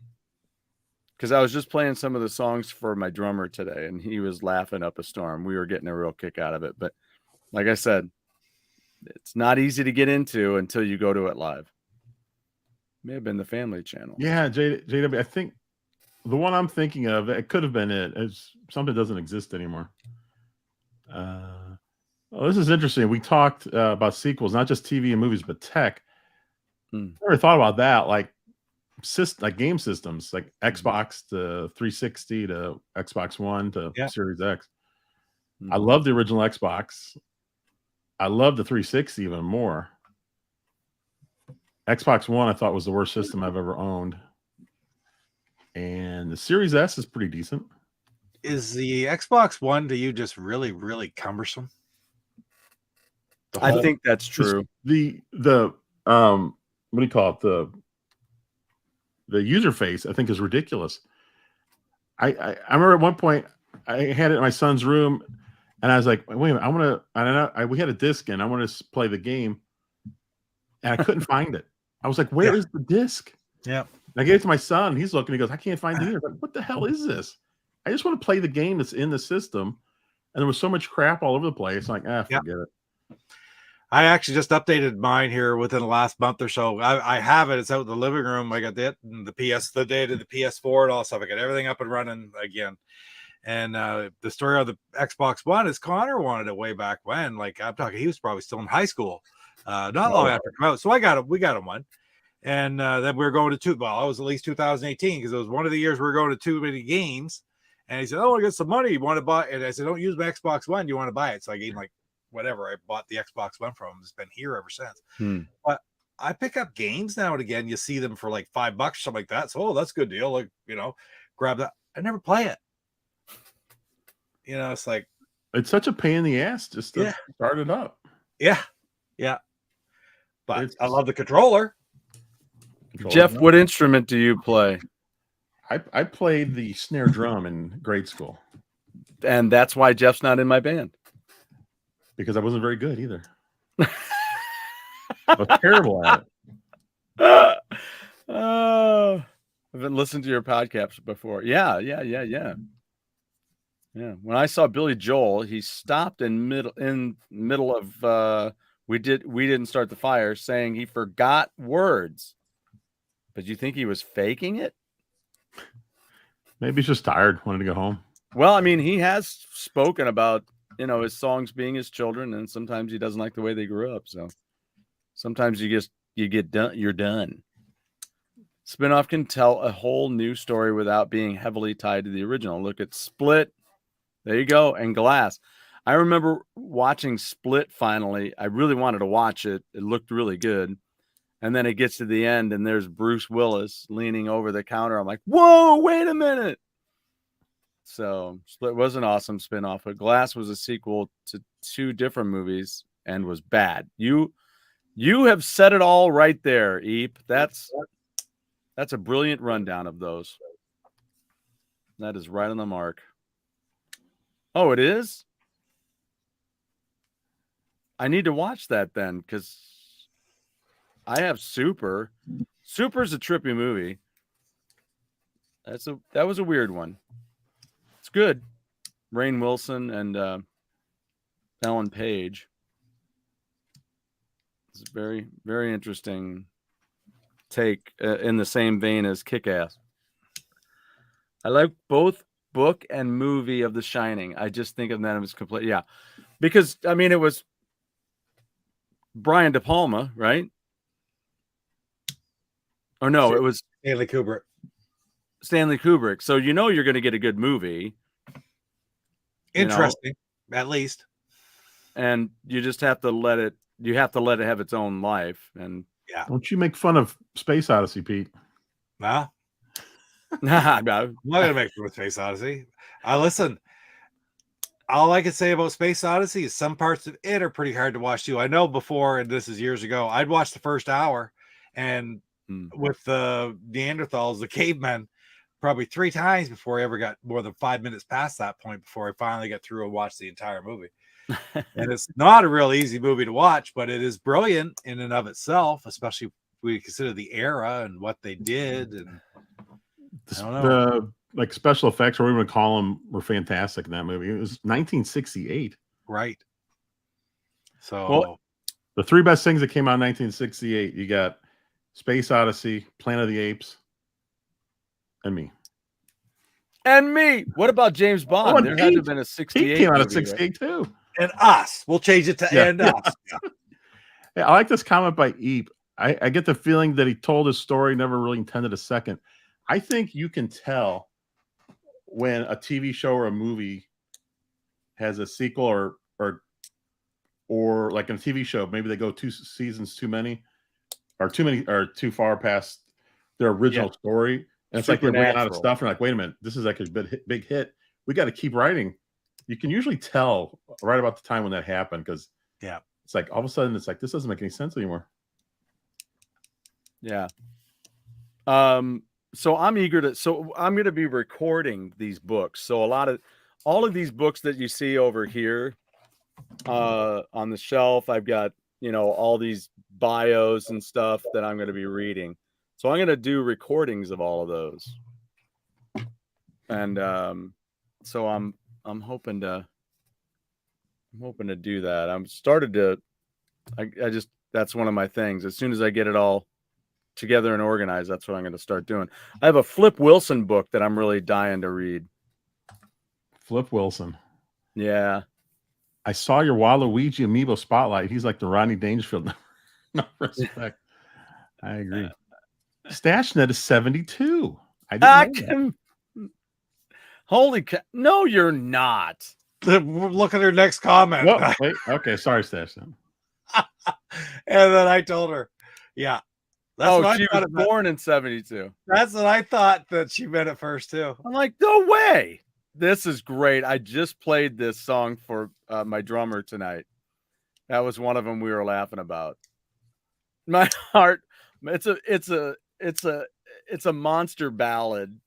Because I was just playing some of the songs for my drummer today, and he was laughing up a storm. We were getting a real kick out of it. But like I said, it's not easy to get into until you go to it live. May have been the Family Channel. Yeah, JW. I think the one I'm thinking of, it could have been it. It's something that doesn't exist anymore. This is interesting. We talked about sequels, not just TV and movies, but tech. Never thought about that. Like game systems, like Xbox to 360 to Xbox One to Series X. I love the original Xbox. I love the 360 even more. Xbox One, I thought, was the worst system I've ever owned. And the Series S is pretty decent. Is the Xbox One to you just really, really cumbersome? I think that's true. The what do you call it? The user face, I think, is ridiculous. I remember at one point I had it in my son's room, and I was like, wait a minute, we had a disc in, I want to play the game, and I couldn't find it. I was like, where is the disc? Yeah. And I gave it to my son. He's looking, he goes, I can't find it either. Like, what the hell is this? I just want to play the game that's in the system. And there was so much crap all over the place. Like, forget it. I actually just updated mine here within the last month or so. I have it. It's out in the living room. I got it, and the data, the PS4 and all stuff. I got everything up and running again. And the story of the Xbox One is Connor wanted it way back when. Like, I'm talking, he was probably still in high school, not long after it came out. So we got him one. And then we were going to it was at least 2018 because it was one of the years we were going to too many games. And he said, "Oh, I got some money. You want to buy?" And I said, "Don't use my Xbox One. You want to buy it?" So I gave him like whatever. I bought the Xbox One from him. It's been here ever since. But I pick up games now and again. You see them for like $5, something like that. So, that's a good deal. Like, grab that. I never play it. It's like, it's such a pain in the ass just to start it up. Yeah. But I love the controller. Jeff, what instrument do you play? I played the snare drum in grade school. And that's why Jeff's not in my band. Because I wasn't very good either. I was terrible at it. I haven't listened to your podcast before. Yeah. When I saw Billy Joel, he stopped in middle of we didn't start the fire, saying he forgot words. But you think he was faking it? Maybe he's just tired, wanted to go home. Well, I mean, he has spoken about, his songs being his children, and sometimes he doesn't like the way they grew up. So sometimes you get done, you're done. Spinoff can tell a whole new story without being heavily tied to the original. Look at Split. There you go. And Glass. I remember watching Split finally. I really wanted to watch it. It looked really good. And then it gets to the end, and there's Bruce Willis leaning over the counter. I'm like, whoa, wait a minute. So Split was an awesome spinoff, but Glass was a sequel to 2 different movies and was bad. You have said it all right there, Eep. That's a brilliant rundown of those. That is right on the mark. Oh, it is? I need to watch that then, because I have Super. Super's a trippy movie. That was a weird one. It's good. Rainn Wilson and Ellen Page. It's a very, very interesting take in the same vein as Kick-Ass. I like both book and movie of The Shining. I just think of them as complete. Yeah. Because, I mean, it was Brian De Palma, right? Or no, it was Stanley Kubrick. So you're going to get a good movie. Interesting, at least. And you just have to let it have its own life. And don't you make fun of Space Odyssey, Pete? No. I'm not gonna make fun of Space Odyssey. Listen. All I can say about Space Odyssey is some parts of it are pretty hard to watch too. I know before, and this is years ago, I'd watch the first hour, and with the Neanderthals, the cavemen, probably 3 times before I ever got more than 5 minutes past that point before I finally got through and watched the entire movie. And it's not a real easy movie to watch, but it is brilliant in and of itself, especially if we consider the era and what they did. And I don't know. Like special effects, or we would call them, were fantastic in that movie. It was 1968. Right. So the 3 best things that came out in 1968, you got Space Odyssey, Planet of the Apes, and me. What about James Bond? There had to have been a 68. He came out of 68 too. And Us. We'll change it to Us. Yeah, I like this comment by Eep. I get the feeling that he told his story, never really intended a second. I think you can tell when a TV show or a movie has a sequel, or like in a TV show, maybe they go 2 seasons too many or too far past their original story, And it's like they're running out of Supernatural. stuff. And like, wait a minute, this is like a big hit. We got to keep writing. You can usually tell right about the time when that happened because it's like all of a sudden it's like this doesn't make any sense anymore. Yeah. So I'm going to be recording these books. So all of these books that you see over here on the shelf, I've got, all these bios and stuff that I'm going to be reading. So I'm going to do recordings of all of those. And so I'm hoping to do that. That's one of my things. As soon as I get it all together and organized, that's what I'm going to start doing. I have a Flip Wilson book that I'm really dying to read. Flip Wilson. Yeah. I saw your Waluigi amiibo spotlight. He's like the Rodney Dangerfield. No respect. I agree. StashNet is 72. I didn't know that. Holy cow. No, you're not. Look at her next comment. Whoa, wait. Okay, sorry, StashNet. And then I told her, yeah. That's she was born in 72. That's what I thought that she meant at first, too. I'm like, no way. This is great. I just played this song for my drummer tonight. That was one of them we were laughing about. My heart, it's a monster ballad.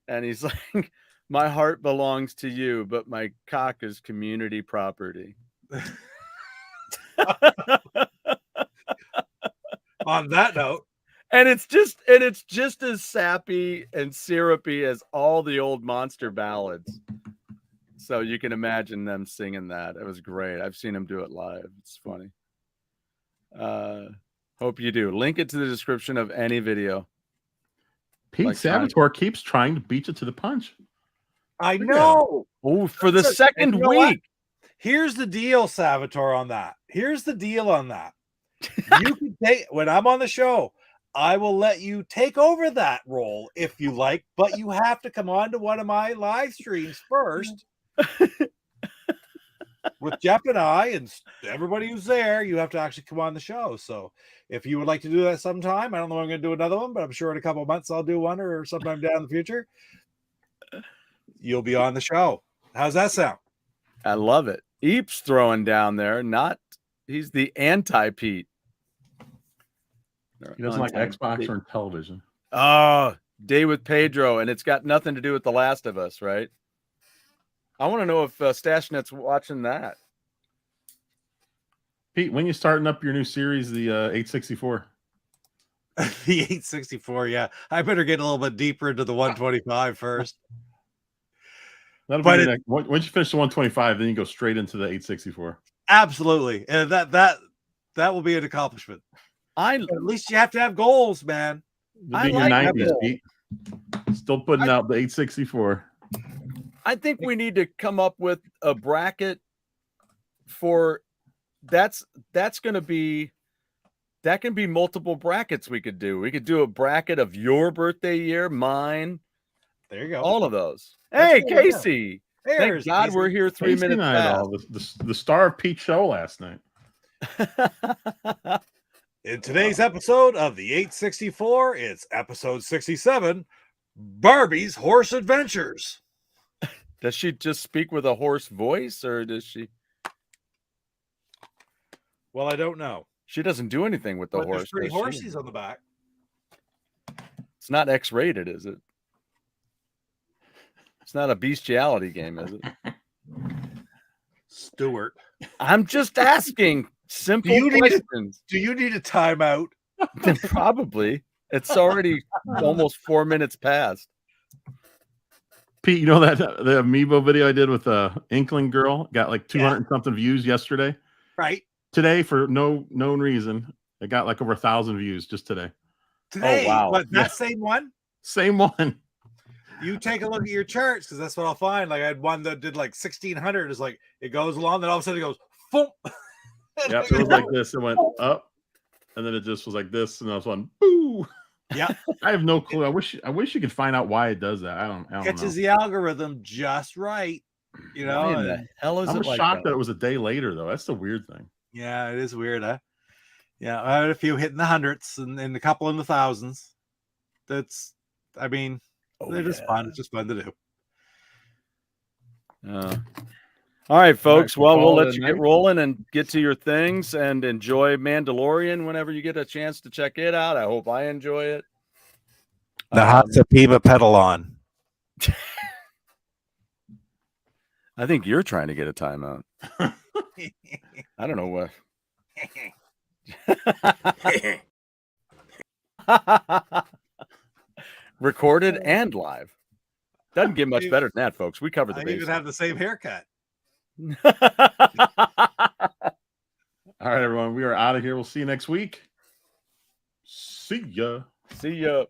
And he's like, my heart belongs to you, but my cock is community property. On that note. And it's just as sappy and syrupy as all the old monster ballads. So you can imagine them singing that. It was great. I've seen them do it live. It's funny. Hope you do. Link it to the description of any video. Pete Saboteur keeps trying to beat you to the punch. I know. Oh, for the second week. What? Here's the deal, Saboteur, on that. Here's the deal on that. You can take when I'm on the show, I will let you take over that role if you like, but you have to come on to one of my live streams first. With Jeff and I and everybody who's there, you have to actually come on the show. So if you would like to do that sometime, I don't know when I'm going to do another one, but I'm sure in a couple of months I'll do one or sometime down in the future. You'll be on the show. How's that sound? I love it. Eep's throwing down there. He's the anti-Pete. He doesn't like Xbox or television. Oh, Day with Pedro, and it's got nothing to do with The Last of Us, right? I want to know if StashNet's watching that. Pete, when you starting up your new series, the 864? The 864, yeah. I better get a little bit deeper into the 125 first. That'll be next. Once you finish the 125, then you go straight into the 864. Absolutely, and that will be an accomplishment. At least you have to have goals, man. I like 90s, Pete. Still putting out the 864. I think we need to come up with a bracket for that can be multiple brackets we could do. We could do a bracket of your birthday year, mine. There you go. All of those. Hey, Casey. Thank God Casey. we're here 3 minutes past. The star of Pete's show last night. In today's episode of the 864, it's episode 67, Barbie's Horse Adventures. Does she just speak with a hoarse voice, or does she? Well, I don't know. She doesn't do anything with the horse. There's 3 horses on the back. It's not X-rated, is it? It's not a bestiality game, is it? Stuart. I'm just asking simple questions. Do you need a timeout? Probably. It's already almost 4 minutes past. Pete, you know that the Amiibo video I did with Inkling Girl got like 200 something views yesterday? Right. Today, for no known reason, it got like over 1,000 views just today. Today? Oh, wow. But that same one? Same one. You take a look at your charts, because that's what I'll find. Like I had one that did like 1,600. It's like it goes along, then all of a sudden it goes, boom. Yeah, it was like this. It went up, and then it just was like this, and I was on, boo. Yeah, I have no clue. I wish you could find out why it does that. I don't catches know. the algorithm just right. You know, why in the hell is I'm it like shocked that it was a day later, though. That's the weird thing. Yeah, it is weird, huh? Yeah, I had a few hitting the hundreds and a couple in the thousands. That's I mean, Oh, they're just fun. It's just fun to do. All right, folks. we'll Well, we'll call it let a you get night. rolling and get to your things and enjoy Mandalorian whenever you get a chance to check it out. I hope I enjoy it. The Hatsapima pedal on. I think you're trying to get a timeout. I don't know what. Recorded and live. Doesn't get much better than that, folks. We covered the I basics. even have the same haircut. All right, everyone. We are out of here. We'll see you next week. See ya. See ya.